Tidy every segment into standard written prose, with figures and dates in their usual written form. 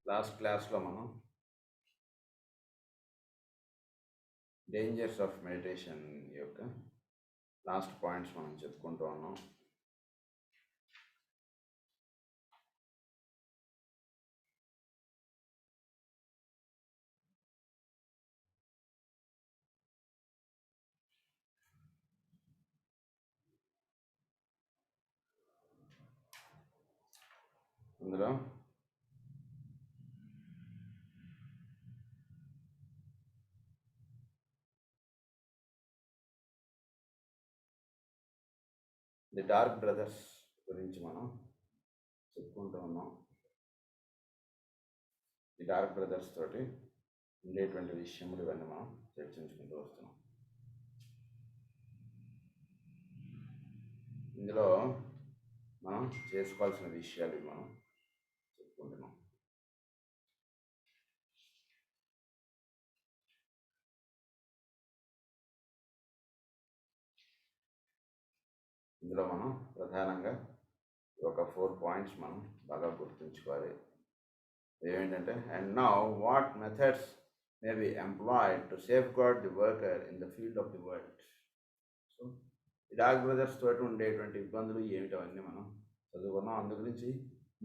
Last క్లాస్లో మనం dangers of meditation యొక్క లాస్ట్ పాయింట్స్ మనం చెప్పుకుంటూ ఉన్నాం. అందులో ది డార్క్ బ్రదర్స్ గురించి మనం చెప్పుకుంటూ ఉన్నాం. ది డార్క్ బ్రదర్స్ తోటి ఉండేటువంటి విషయములు ఇవన్నీ మనం చర్చించుకుంటూ వస్తున్నాం. ఇందులో మనం చేసుకోవాల్సిన విషయాలు మనం చెప్పుకుంటున్నాం. ఇందులో మనం ప్రధానంగా ఒక 4 పాయింట్స్ మనం బాగా గుర్తుంచుకోవాలి. ఏమిటంటే, and now what methods may be employed to safeguard the worker in the field of the world. So ఈ డార్క్ బ్రదర్స్ తోటి ఉండేటువంటి ఇబ్బందులు ఏమిటి అవన్నీ మనం చదువుకున్నాం. అందు గురించి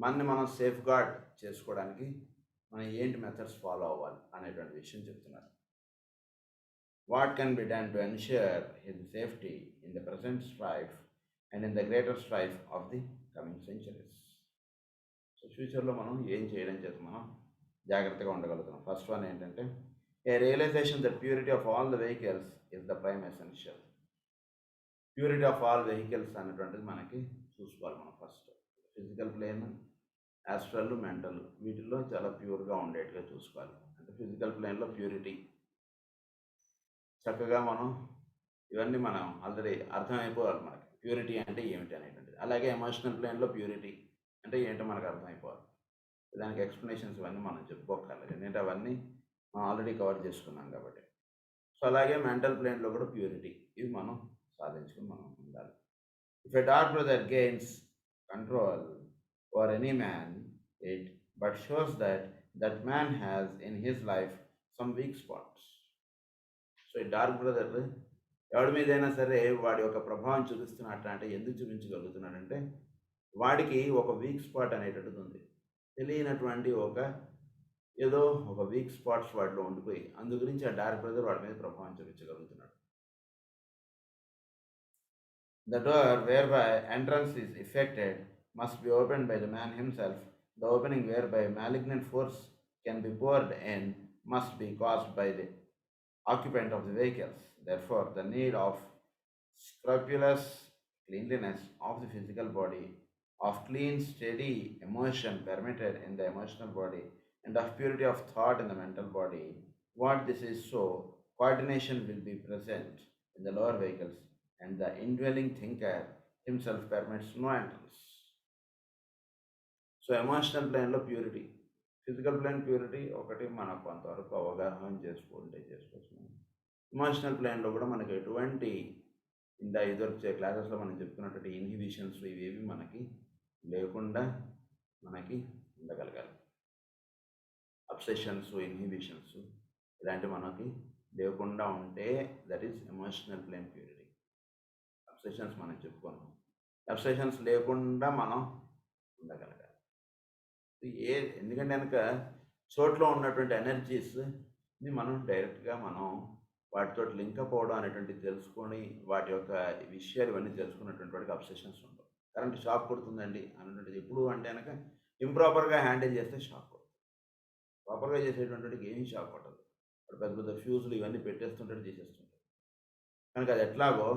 మనని మనం సేఫ్ గార్డ్ చేసుకోవడానికి మనం ఏంటి మెథడ్స్ ఫాలో అవ్వాలి అనేటువంటి విషయం చెప్తున్నారు. What can be done to ensure his safety in the present strife and in the greater strife of the coming centuries. So ఫ్యూచర్లో మనం ఏం చేయడం చేత మనం జాగ్రత్తగా ఉండగలుగుతాం. ఫస్ట్ వన్ ఏంటంటే, a realisation that purity of all the vehicles is the prime essential. Purity of all vehicles అనేటువంటిది మనకి చూసుకోవాలి. మనం first physical plane, astral, mental వీటిల్లో చాలా ప్యూర్గా ఉండేట్టుగా చూసుకోవాలి. అంటే ఫిజికల్ ప్లేన్లో ప్యూరిటీ చక్కగా మనం ఇవన్నీ మనం ఆల్రెడీ అర్థమైపోవాలి మనకి ప్యూరిటీ అంటే ఏమిటి అనేటువంటిది. అలాగే ఎమోషనల్ ప్లేన్లో ప్యూరిటీ అంటే ఏంటో మనకు అర్థమైపోవాలి. దానికి ఎక్స్ప్లెనేషన్స్ ఇవన్నీ మనం చెప్పుకోగలరు, ఎందుకంటే అవన్నీ మనం ఆల్రెడీ కవర్ చేసుకున్నాం కాబట్టి. సో అలాగే మెంటల్ ప్లేన్లో కూడా ప్యూరిటీ ఇవి మనం సాధించుకుని మనం ఉండాలి. If a dark brother gains control over any man it but shows that man has in his life some week spots. So ఈ డార్క్ బ్రదర్ ఎవడి మీదైనా సరే వాడి యొక్క ప్రభావం చూపిస్తున్నట్టు అంటే ఎందుకు చూపించగలుగుతున్నాడంటే వాడికి ఒక వీక్ స్పాట్ అనేటటువంటిది ఉంది. తెలియనటువంటి ఏదో ఒక వీక్ స్పాట్స్ వాటిలో ఉండిపోయి అందు గురించి ఆ డార్క్ బ్రదర్ వాడి మీద ప్రభావం చూపించగలుగుతున్నాడు. The door whereby entrance is effected must be opened by the man himself. The opening whereby malignant force can be poured in must be caused by the occupant of the vehicles. Therefore, the need of scrupulous cleanliness of the physical body, of clean, steady emotion permitted in the emotional body, and of purity of thought in the mental body. What this is so, coordination will be present in the lower vehicles, and the indwelling thinker himself permits no entrance. So emotional ప్లేన్లో purity, physical plane purity ఒకటి మనకు కొంతవరకు అవగాహన చేసుకోవచ్చు. Emotional ప్లేన్లో కూడా మనకి ఎటువంటి ఇదివరకు క్లాసెస్లో మనం చెప్పుకున్నటువంటి ఇన్హిబిషన్స్ ఇవేవి మనకి లేకుండా మనకి ఉండగలగాలి. అబ్సెషన్స్, ఇన్హిబిషన్స్ ఇలాంటివి మనకి లేకుండా ఉంటే that is emotional plane purity. Obsessions మనం చెప్పుకున్నాం, అబ్సెషన్స్ లేకుండా మనం ఉండగలగాలి. ఎందుకంటే కనుక చోట్లో ఉన్నటువంటి ఎనర్జీస్ని మనం డైరెక్ట్గా మనం వాటితో లింకప్ అవ్వడం అనేటువంటిది తెలుసుకొని వాటి యొక్క విషయాలు ఇవన్నీ తెలుసుకున్నటువంటి వాడికి అబ్సెషన్స్ ఉండవు. కరెంట్ షాక్ కొడుతుందండి అనేటువంటిది ఎప్పుడు అంటే కనుక ఇంప్రాపర్గా హ్యాండిల్ చేస్తే షాక్ కొడుతుంది. ప్రాపర్గా చేసేటువంటికి ఏమీ షాక్ కొట్టదు. వాడు పెద్ద పెద్ద ఫ్యూజులు ఇవన్నీ పెట్టేస్తుంటాడు, చేసేస్తుంటాడు. కనుక అది ఎట్లాగో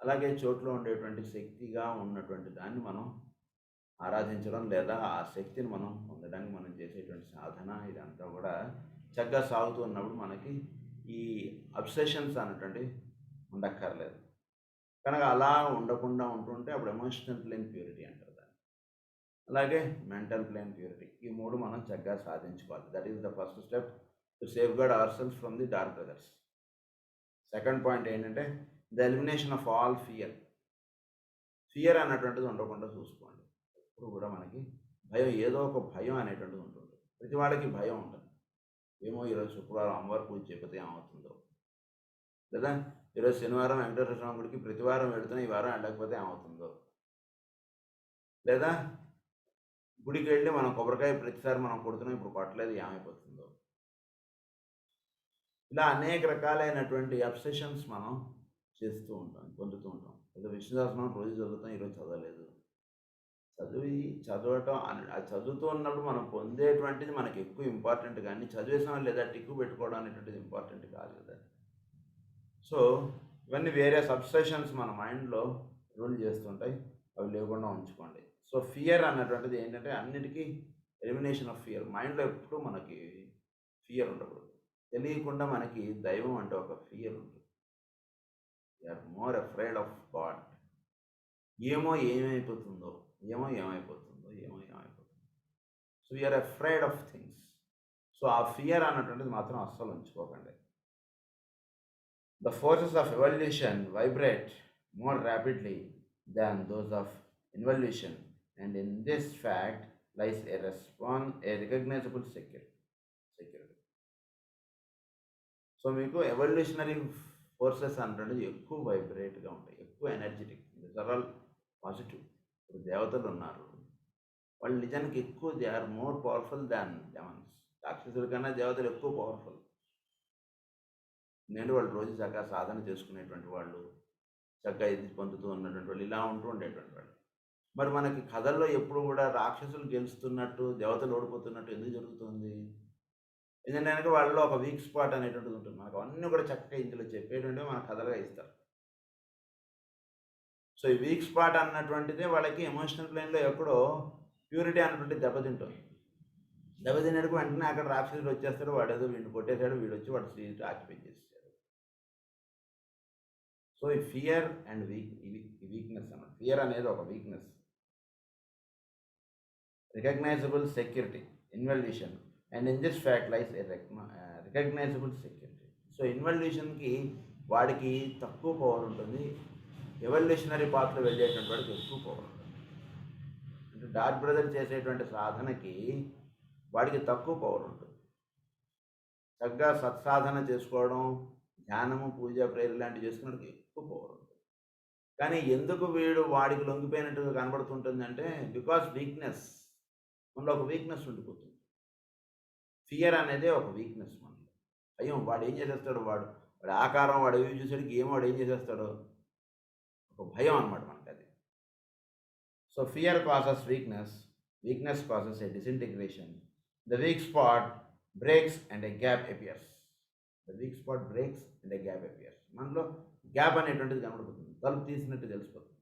అలాగే చోట్లో ఉండేటువంటి శక్తిగా ఉన్నటువంటి దాన్ని మనం ఆరాధించడం లేదా ఆ శక్తిని మనం పొందడానికి మనం చేసేటువంటి సాధన ఇదంతా కూడా చక్కగా సాగుతూ ఉన్నప్పుడు మనకి ఈ అబ్సెషన్స్ అనేటువంటి ఉండక్కర్లేదు. కనుక అలా ఉండకుండా ఉంటుంటే అప్పుడు ఎమోషనల్ ప్లేన్ ప్యూరిటీ అంటారు దాన్ని. అలాగే మెంటల్ ప్లేన్ ప్యూరిటీ, ఈ మూడు మనం చక్కగా సాధించుకోవాలి. That is the first step to safeguard our self from the dark brothers. Second point ఏంటంటే the elimination of all fear. Fear అన్నటువంటిది ఉండకుండా చూసుకోండి. ఎప్పుడు కూడా మనకి భయం, ఏదో ఒక భయం అనేటువంటిది ఉంటుంది. ప్రతి వాళ్ళకి భయం ఉంటుంది. ఏమో ఈరోజు శుక్రవారం అమ్మవారి పూజ చేయకపోతే ఏమవుతుందో, లేదా ఈరోజు శనివారం వెంకటేశ్వర స్వామి గుడికి ప్రతి వారం వెళుతున్నా ఈ వారం వెళ్ళకపోతే ఏమవుతుందో, లేదా గుడికి వెళ్ళి మనం కొబ్బరికాయ ప్రతిసారి మనం కొడుతున్నాం ఇప్పుడు కొట్టలేదు ఏమైపోతుందో, ఇలా అనేక రకాలైనటువంటి అబ్సెషన్స్ మనం చేస్తూ ఉంటాం, పొందుతూ ఉంటాం. ఏదో విష్ణు సహస్రనామం రోజు చదువుతాం, ఈరోజు చదవలేదు. చదవటం అది చదువుతూ ఉన్నప్పుడు మనం పొందేటువంటిది మనకి ఎక్కువ ఇంపార్టెంట్, కానీ చదివేసాం లేదా టిక్కు పెట్టుకోవడం అనేటువంటిది ఇంపార్టెంట్ కాదు కదా. సో ఇవన్నీ వేరే సబ్స్టేషన్స్ మన మైండ్లో రూల్ చేస్తుంటాయి, అవి లేకుండా ఉంచుకోండి. సో ఫియర్ అన్నటువంటిది ఏంటంటే అన్నిటికీ ఎలిమినేషన్ ఆఫ్ ఫియర్. మైండ్లో ఎప్పుడూ మనకి ఫియర్ ఉండకూడదు. తెలియకుండా మనకి దైవం అంటే ఒక ఫియర్ ఉంటుంది. We are more afraid of God. ఏమైపోతుందో, ఏమైపోతుందో. So we are afraid of things. So ఆ ఫియర్ అన్నటువంటిది మాత్రం అస్సలు ఉంచుకోకండి. The forces of evolution vibrate more rapidly than those of involution, and in this fact lies a recognizable security. So మీకు evolutionary forces అంటే ఎక్కువ వైబ్రేట్గా ఉంటాయి, ఎక్కువ ఎనర్జెటిక్, ఆల్ పాజిటివ్. ఇప్పుడు దేవతలు ఉన్నారు, వాళ్ళు నిజానికి ఎక్కువ, they are more powerful than demons. రాక్షసుల కన్నా దేవతలు ఎక్కువ పవర్ఫుల్. నేను వాళ్ళు రోజు చక్కగా సాధన చేసుకునేటువంటి వాళ్ళు, చక్కగా ఇది పొందుతూ ఉన్నటువంటి వాళ్ళు, ఇలా ఉంటూ ఉండేటువంటి వాళ్ళు. మరి మనకి కథల్లో ఎప్పుడు కూడా రాక్షసులు గెలుస్తున్నట్టు దేవతలు ఓడిపోతున్నట్టు ఎందుకు జరుగుతుంది? ఎందుకంటే వాళ్ళలో ఒక వీక్ స్పాట్ అనేటువంటిది ఉంటుంది. మనకు అన్నీ కూడా చక్కగా ఇందులో చెప్పేటువంటి మన కథలుగా ఇస్తారు. సో ఈ వీక్ స్పాట్ అన్నటువంటిదే వాళ్ళకి ఎమోషనల్ ప్లేన్లో ఎక్కడో ప్యూరిటీ అన్నటువంటి దెబ్బతింటుంది. దెబ్బతిన్నట్టుకు వెంటనే అక్కడ రాక్షసుడు వచ్చేస్తాడు, వాడు ఏదో వీడిని కొట్టేశాడు, వీడు వచ్చి వాడు సీట్ ఆక్యుపై చేసేసాడు. సో ఈ ఫియర్ అండ్ వీక్నెస్ అన్నమాట. ఫియర్ అనేది ఒక weakness. Recognisable security, involution, and in this fact lies a recognisable security. So ఇన్వల్యూషన్కి వాడికి తక్కువ పవర్ ఉంటుంది, ఎవల్యూషనరీ పాత్ర వెళ్ళేటువంటి వాడికి ఎక్కువ పవర్ ఉంటుంది. అంటే డార్క్ బ్రదర్ చేసేటువంటి సాధనకి వాడికి తక్కువ పవర్ ఉంటుంది. చక్కగా సత్సాధన చేసుకోవడం, ధ్యానము, పూజ, ప్రేయర్ లాంటివి చేసుకున్నట్టుకి ఎక్కువ పవర్ ఉంటుంది. కానీ ఎందుకు వీడు వాడికి లొంగిపోయినట్టుగా కనబడుతుంటుంది అంటే బికాస్ వీక్నెస్, మనలో ఒక వీక్నెస్ ఉండిపోతుంది. ఫియర్ అనేది ఒక వీక్నెస్ మనలో. అయ్యో వాడు ఏం చేసేస్తాడు, వాడు ఆకారం, వాడు ఏమి చూసేటికి ఏమో వాడు ఏం చేసేస్తాడో ఒక భయం అనమాట మనకి అది. So fear causes weakness causes a disintegration. The weak spot breaks and a gap appears. మనలో గ్యాప్ అనేటువంటిది కనబడుతుంది, తలుపు తీసినట్టు తెలిసిపోతుంది.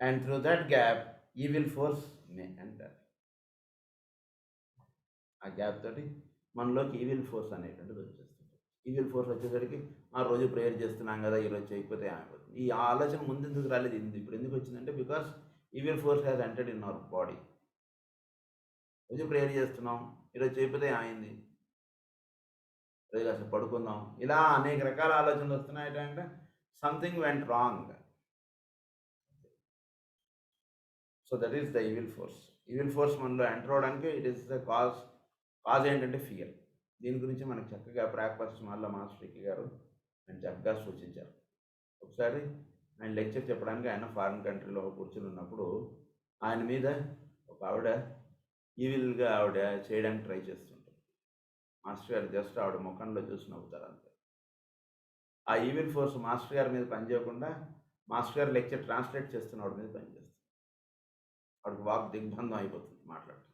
And through that gap evil force may enter. ఆ గ్యాప్ తోటి మనలోకి ఈవిల్ ఫోర్స్ అనేటువంటిది వచ్చేస్తుంది. ఈవిల్ ఫోర్స్ వచ్చేసరికి ఆ రోజు ప్రేయర్ చేస్తున్నాం కదా, ఈరోజు చేయకపోతే ఏమైపోతుంది. ఈ ఆలోచన ముందు ఎందుకు రాలేదు, ఇప్పుడు ఎందుకు వచ్చిందంటే because evil force has entered in our body. రోజు ప్రేయర్ చేస్తున్నాం, ఈరోజు చేయకపోతే ఏమైంది, రోజు అసలు పడుకుందాం, ఇలా అనేక రకాల ఆలోచనలు వస్తున్నాయి. అంటే something went wrong. So that is the evil force. Evil force మనలో ఎంటర్ అవడానికి ఇట్ ఈస్ ద కాజ్ ఏంటంటే ఫియర్. దీని గురించి మనకు చక్కగా ప్రాక్పర్స్ మళ్ళీ మాస్టర్ గారు ఆయన చక్కగా సూచించారు. ఒకసారి ఆయన లెక్చర్ చెప్పడానికి ఆయన ఫారిన్ కంట్రీలో కూర్చుని ఉన్నప్పుడు ఆయన మీద ఒక ఆవిడ ఈవిల్గా ఆవిడ చేయడానికి ట్రై చేస్తుంటారు. మాస్టర్ గారు జస్ట్ ఆవిడ ముఖంలో చూసి నవ్వుతారు అంతే. ఆ ఈవిల్ ఫోర్స్ మాస్టర్ గారి మీద పనిచేయకుండా మాస్టర్ గారు లెక్చర్ ట్రాన్స్లేట్ చేస్తున్న ఆవిడ మీద పనిచేస్తుంది. ఆవిడకి వాక్ దిగ్బంధం అయిపోతుంది మాట్లాడుతుంది.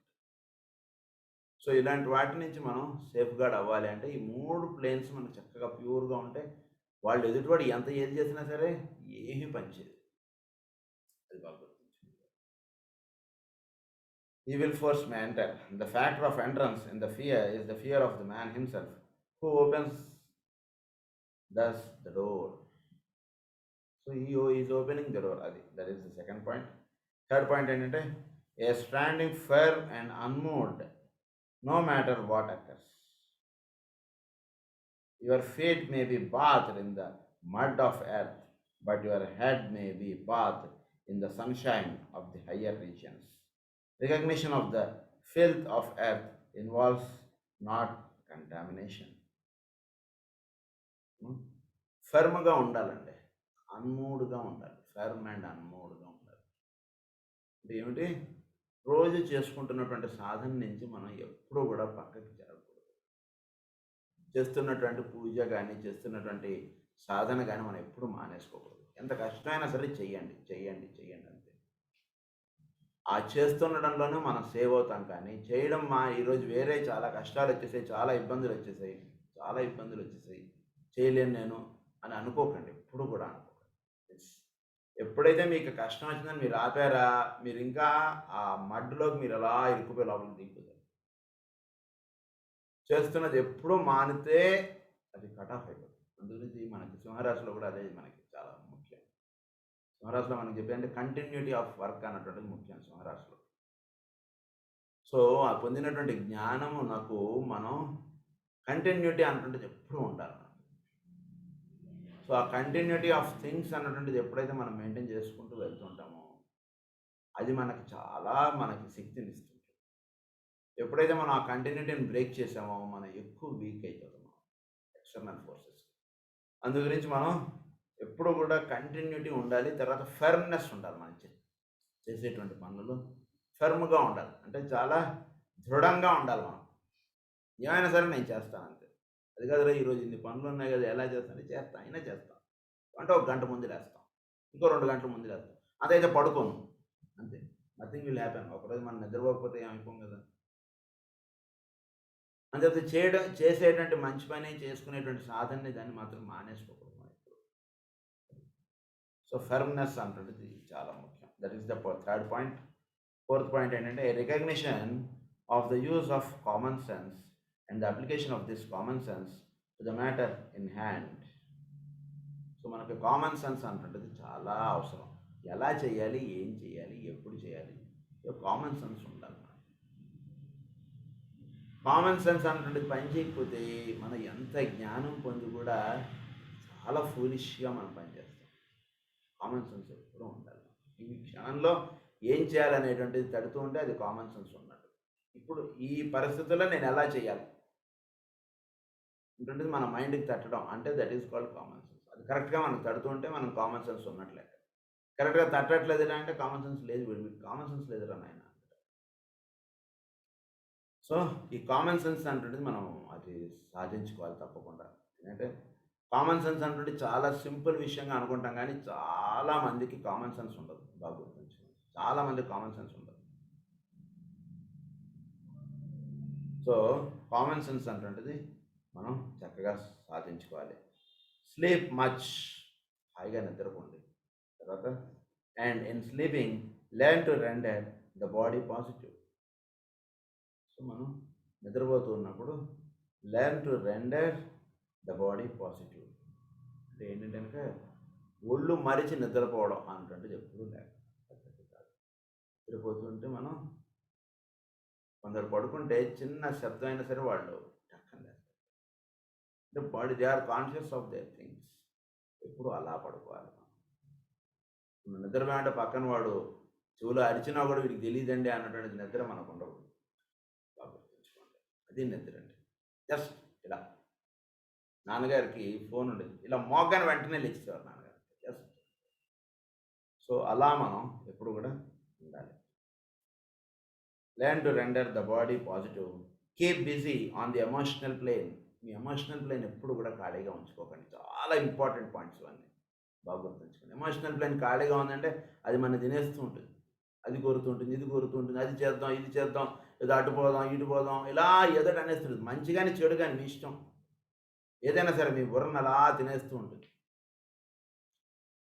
సో ఇలాంటి వాటి నుంచి మనం సేఫ్ గార్డ్ అవ్వాలి అంటే ఈ 3 ప్లేన్స్ మనకు చక్కగా ప్యూర్గా ఉంటే వాళ్ళు ఎదుటివాడు ఎంత ఏది చేసినా సరే ఏమీ పనిచేయదు. అది బాగా గుర్తుంచుకోండి. Evil force may enter. The factor of entrance in the fear is the fear of the man himself, who opens thus the door. So he is opening the door. That is the second point. Third point ఏంటంటే a standing firm and unmoved no matter what occurs. Your feet may be bathed in the mud of earth, but your head may be bathed in the sunshine of the higher regions. Recognition of the filth of earth involves not contamination. ఫర్మ్గా ఉండాలండి, అన్మూడ్గా ఉండాలి. Firm and అన్మూడ్గా ఉండాలి అంటే ఏమిటి? రోజు చేసుకుంటున్నటువంటి సాధన నుంచి మనం ఎప్పుడూ కూడా పక్కకి జరగకూడదు. చేస్తున్నటువంటి పూజ కానీ, చేస్తున్నటువంటి సాధన కానీ మనం ఎప్పుడు మానేసుకోకూడదు. ఎంత కష్టమైనా సరే చెయ్యండి, చెయ్యండి, చెయ్యండి అంతే. ఆ చేస్తుండడంలోనే మనం సేవ్ అవుతాం. కానీ చేయడం ఈరోజు వేరే చాలా కష్టాలు వచ్చేసాయి, చాలా ఇబ్బందులు వచ్చేసాయి, చాలా ఇబ్బందులు వచ్చేసాయి, చేయలేను నేను అని అనుకోకండి. ఎప్పుడు కూడా అనుకోకండి. ఎప్పుడైతే మీకు కష్టం వచ్చిందని మీరు ఆపారా, మీరు ఇంకా ఆ మడ్డులోకి మీరు అలా ఇరుక్కుపోయి లోపలికి దిగిపోతారు. చేస్తున్నది ఎప్పుడూ మానితే అది కట్ ఆఫ్ అయిపోతుంది. అందుగురించి మనకి సింహరాశిలో కూడా అదే మనకి చాలా ముఖ్యం. సింహరాశిలో మనకి చెప్పేదంటే కంటిన్యూటీ ఆఫ్ వర్క్ అన్నటువంటిది ముఖ్యం సింహరాశిలో. సో ఆ పొందినటువంటి జ్ఞానము నాకు మనం కంటిన్యూటీ అన్నటువంటిది ఎప్పుడూ ఉండాలి. సో ఆ కంటిన్యూటీ ఆఫ్ థింగ్స్ అన్నటువంటిది ఎప్పుడైతే మనం మెయింటైన్ చేసుకుంటూ వెళ్తుంటామో అది మనకి చాలా శక్తినిస్తుంది. ఎప్పుడైతే మనం ఆ కంటిన్యూటీని బ్రేక్ చేసామో మనం ఎక్కువ వీక్ అయిపోతాము ఎక్స్టర్నల్ ఫోర్సెస్. అందు గురించి మనం ఎప్పుడు కూడా కంటిన్యూటీ ఉండాలి. తర్వాత ఫర్మ్నెస్ ఉండాలి. మనం చేసేటువంటి పనులు ఫర్మ్గా ఉండాలి, అంటే చాలా దృఢంగా ఉండాలి. మనం ఏమైనా సరే నేను చేస్తాను అంతే. అది కాదురా ఈరోజు ఇన్ని పనులు ఉన్నాయి కదా, ఎలా చేస్తాను? చేస్తాను, అయినా చేస్తాను అంటే ఒక గంట ముందు లేస్తాం, ఇంకో 2 గంటల ముందు లేస్తాం, అదైతే పడుకోను అంతే. Nothing will happen. ఒకరోజు మనం నిద్రపోకపోతే ఏమైపోం కదా. అంతే చేసేటువంటి మంచి పని, చేసుకునేటువంటి సాధనని దాన్ని మాత్రం మానేసుకోకూడదు మనం ఎప్పుడు. సో ఫర్మ్నెస్ అంటున్నది చాలా ముఖ్యం. That is the third point. Fourth point ఏంటంటే recognition of the use of common sense and the application of this common sense to the matter in hand. So మనకి కామన్ సెన్స్ అంటున్నది చాలా అవసరం. ఎలా చేయాలి, ఏం చేయాలి, ఎప్పుడు చేయాలి, కామన్ సెన్స్ ఉండాలి. కామన్ సెన్స్ అన్నటువంటిది పని చేయకపోతే మనం ఎంత జ్ఞానం పొంది కూడా చాలా ఫూలిష్గా మనం పనిచేస్తాం. కామన్ సెన్స్ ఎప్పుడూ ఉండాలి. ఈ క్షణంలో ఏం చేయాలనేటువంటిది తడుతూ ఉంటే అది కామన్ సెన్స్ ఉన్నట్టు. ఇప్పుడు ఈ పరిస్థితుల్లో నేను ఎలా చేయాలి అంటే మన మైండ్కి తట్టడం అంటే that is called common sense. అది కరెక్ట్గా మనకు తడుతూ ఉంటే మనం కామన్ సెన్స్ ఉన్నట్లే. కరెక్ట్గా తట్టట్లేదు అంటే కామన్ సెన్స్ లేదు, వీడికి కామన్ సెన్స్ లేదురా నాయన. సో ఈ కామన్ సెన్స్ అంటుంటే మనం అది సాధించుకోవాలి తప్పకుండా. ఎందుకంటే కామన్ సెన్స్ అంటే చాలా సింపుల్ విషయంగా అనుకుంటాం, కానీ చాలా మందికి కామన్ సెన్స్ ఉండదు. బాగా గుర్తుంచుకోండి, చాలా మందికి కామన్ సెన్స్ ఉండదు. సో కామన్ సెన్స్ అంటుంటది మనం చక్కగా సాధించుకోవాలి. స్లీప్ మచ్, హాయిగా నిద్రపోండి. తర్వాత and in sleeping learn to render the body positive. So మనం నిద్రపోతూ ఉన్నప్పుడు learn to render the body positive అంటే ఏంటంటే కనుక ఒళ్ళు మరిచి నిద్రపోవడం అంటే ఎప్పుడూ లేక కాదు. నిద్రపోతుంటే మనం కొందరు పడుకుంటే చిన్న శబ్దం అయినా సరే వాళ్ళు టక్కన లేస్తారు. అంటే body they are conscious of their things. ఎప్పుడు అలా పడుకోవాలి. మనం నిద్రపోయాలంటే పక్కన వాడు చెవులు అరిచినా కూడా వీడికి తెలియదండి అన్నటువంటి నిద్ర మనకు ఉండకూడదు. అది నిద్ర అండి. జస్ట్ ఇలా నాన్నగారికి ఫోన్ ఉండేది, ఇలా మోగానే వెంటనే లేచేవారు నాన్నగారు. జస్ట్ సో అలా మనం ఎప్పుడు కూడా ఉండాలి. Learn to render the body positive. Keep busy on the emotional plane. మీ ఎమోషనల్ ప్లేన్ ఎప్పుడు కూడా ఖాళీగా ఉంచుకోకండి. చాలా ఇంపార్టెంట్ పాయింట్స్ ఇవన్నీ బాగా గుర్తుంచుకోండి. ఎమోషనల్ ప్లేన్ ఖాళీగా ఉందంటే అది మన తినేస్తూ ఉంటుంది. అది కోరుతూ ఉంటుంది, ఇది కోరుతూ ఉంటుంది, అది చేద్దాం, ఇది చేద్దాం, ఏదో అటు పోదాం, ఇటు పోదాం, ఇలా ఏదో అనేస్తుంది. మంచి కానీ చెడు కానీ మీ ఇష్టం, ఏదైనా సరే మీ బుర్రను అలా తినేస్తూ ఉంటుంది.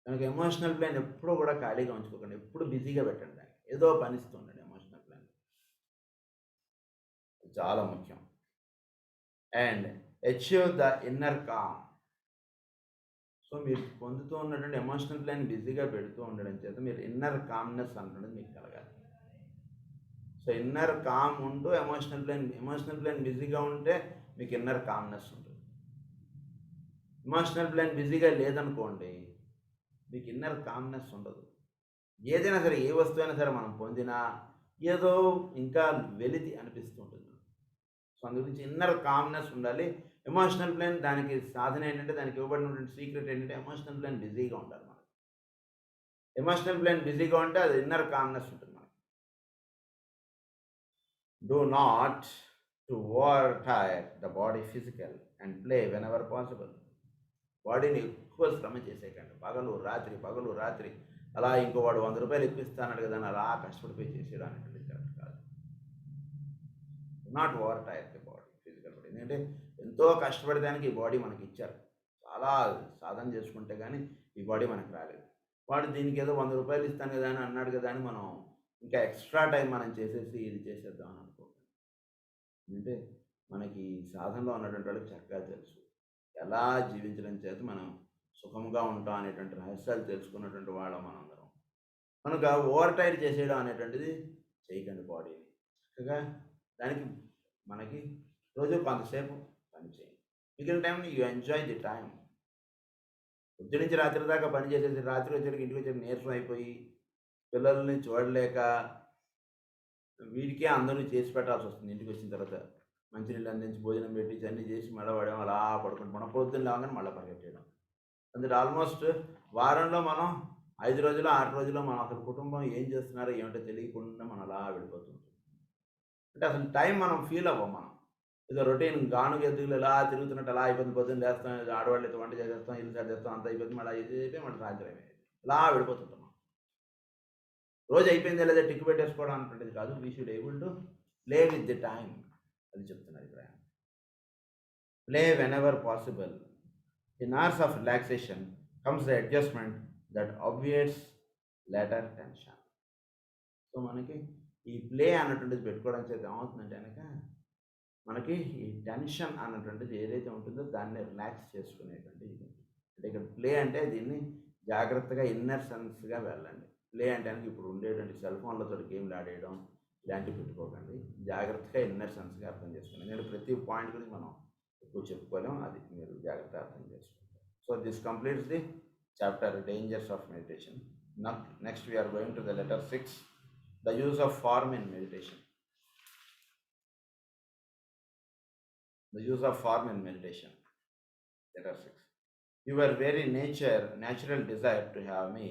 కనుక ఎమోషనల్ ప్లేన్ ఎప్పుడూ కూడా ఖాళీగా ఉంచుకోకండి. ఎప్పుడు బిజీగా పెట్టండి దాన్ని, ఏదో పనిస్తూ ఉండండి ఎమోషనల్ ప్లేన్. చాలా ముఖ్యం. And achieve the inner calm. So మీరు పొందుతూ ఉన్నటువంటి ఎమోషనల్ ప్లేన్ బిజీగా పెడుతూ ఉండడం చేత మీరు ఇన్నర్ కామ్నెస్ అంటున్నది మీకు కలగాలి. సో ఇన్నర్ కామ్ ఉంటూ ఎమోషనల్ ప్లేన్ బిజీగా ఉంటే మీకు ఇన్నర్ కామ్నెస్ ఉంటుంది. ఎమోషనల్ ప్లేన్ బిజీగా లేదనుకోండి మీకు ఇన్నర్ కామ్నెస్ ఉండదు. ఏదైనా సరే, ఏ వస్తువు అయినా సరే మనం పొందినా ఏదో ఇంకా వెలితి అనిపిస్తూ ఉంటుంది. సో, అందు గురించి ఇన్నర్ కామ్‌నెస్ ఉండాలి. ఎమోషనల్ ప్లేన్ దానికి సాధన ఏంటంటే, దానికి ఇవ్వబడినటువంటి సీక్రెట్ ఏంటంటే, ఎమోషనల్ ప్లేన్ బిజీగా ఉండాలి మనం. ఎమోషనల్ ప్లేన్ బిజీగా ఉంటే అది ఇన్నర్ కామ్‌నెస్ ఉంటుంది మనకి. Do not to over tire the body physical and play whenever possible. బాడీని ఎక్కువ శ్రమ చేసేయకండి. పగలు, రాత్రి, పగలు, రాత్రి. అలా ఇంకో వాడు రూ. 100 ఎక్కువ ఇస్తానన్నాడు కదా అని అలా కష్టపడిపోయి చేసేయడం అనేటువంటిది కరెక్ట్ కాదు. Not over tire the body physical body. ఎందుకంటే ఎంతో కష్టపడడానికి ఈ బాడీ మనకి ఇచ్చారు. చాలా సాధన చేసుకుంటే కానీ ఈ బాడీ మనకు రాలేదు. వాడు దీనికి ఏదో రూ. 100 ఇస్తాను కదా అని అన్నాడు కదా అని మనం ఇంకా ఎక్స్ట్రా టైం మనం చేసేసి ఇది చేసేద్దాం అని అనుకోకండి. అంటే మనకి ఈ సాధనలో ఉన్నటువంటి వాళ్ళకి చక్కగా తెలుసు. ఎలా జీవించడం చేత మనం సుఖంగా ఉంటాం అనేటువంటి రహస్యాలు తెలుసుకున్నటువంటి వాళ్ళం మనందరం. కనుక ఓవర్ టైర్ చేసేయడం అనేటువంటిది చేయకండి బాడీని. చక్కగా దానికి మనకి రోజు కొంతసేపు పని చేయండి. మిగిలిన టైంని యూ ఎంజాయ్ ది టైం. పొద్దు నుంచి రాత్రి దాకా పని చేసేసి రాత్రి వచ్చేసరికి ఇంటికి వచ్చేసరికి నీరసం అయిపోయి పిల్లల్ని చూడలేక వీడికే అందరూ చేసి పెట్టాల్సి వస్తుంది ఇంటికి వచ్చిన తర్వాత. మంచినీళ్ళు అందించి, భోజనం పెట్టించి అన్నీ చేసి మళ్ళా వాడేమో అలా పడుకుంటాం. మనం పొద్దున్న లేవగానే మళ్ళీ పరిగెట్టేయడం. అందుకే ఆల్మోస్ట్ వారంలో మనం 5 రోజులు, 6 రోజుల్లో మనం అసలు కుటుంబం ఏం చేస్తున్నారో ఏమిటో తెలియకుండా మనం అలా వెళ్ళిపోతుంటాం. అంటే అసలు టైం మనం ఫీల్ అవ్వం మనం. ఏదో రొటీన్ గానుగ ఎద్దులు ఇలా తిరుగుతున్నట్టు అలా అయిపోతుంది. పొద్దున్న లేస్తాం, ఆడవాళ్ళైతే వంట చేసేస్తాం, ఇల్లు సర్దేస్తాం, అంతా అయిపోతుంది. మళ్ళీ ఇది అయిపోయి మళ్ళీ సాయంత్రం అయిపోయింది. ఇలా వెళ్ళిపోతుంటాం మనం. రోజు అయిపోయిందా లేదా టిక్ పెట్టేసుకోవడం అనేటువంటిది కాదు. We should able to play with the time. అది చెప్తున్నారు ఇక్కడ. Play whenever possible. In hours of relaxation comes the adjustment that obviates later tension. So మనకి ఈ ప్లే అన్నటువంటిది పెట్టుకోవడం చేత ఏమవుతుందంటే కనుక మనకి ఈ టెన్షన్ అన్నటువంటిది ఏదైతే ఉంటుందో దాన్ని రిలాక్స్ చేసుకునేటువంటి ఇది. అంటే ఇక్కడ ప్లే అంటే దీన్ని జాగ్రత్తగా ఇన్నర్ సెన్స్గా వెళ్ళండి. ప్లే అంటే ఇప్పుడు ఉండేటువంటి సెల్ ఫోన్లతో గేమ్లు ఆడేయడం ఇలాంటివి పెట్టుకోకండి. జాగ్రత్తగా ఇన్నర్ సెన్స్గా అర్థం చేసుకోండి. ఎందుకంటే ప్రతి పాయింట్ గురించి మనం ఎక్కువ చెప్పుకోలేం. అది మీరు జాగ్రత్తగా అర్థం చేసుకుంటారు. So this completes the chapter dangers of meditation. Next we are going to the letter 6, the use of form in meditation. The use of form in meditation. Letter 6. Your very natural desire to have me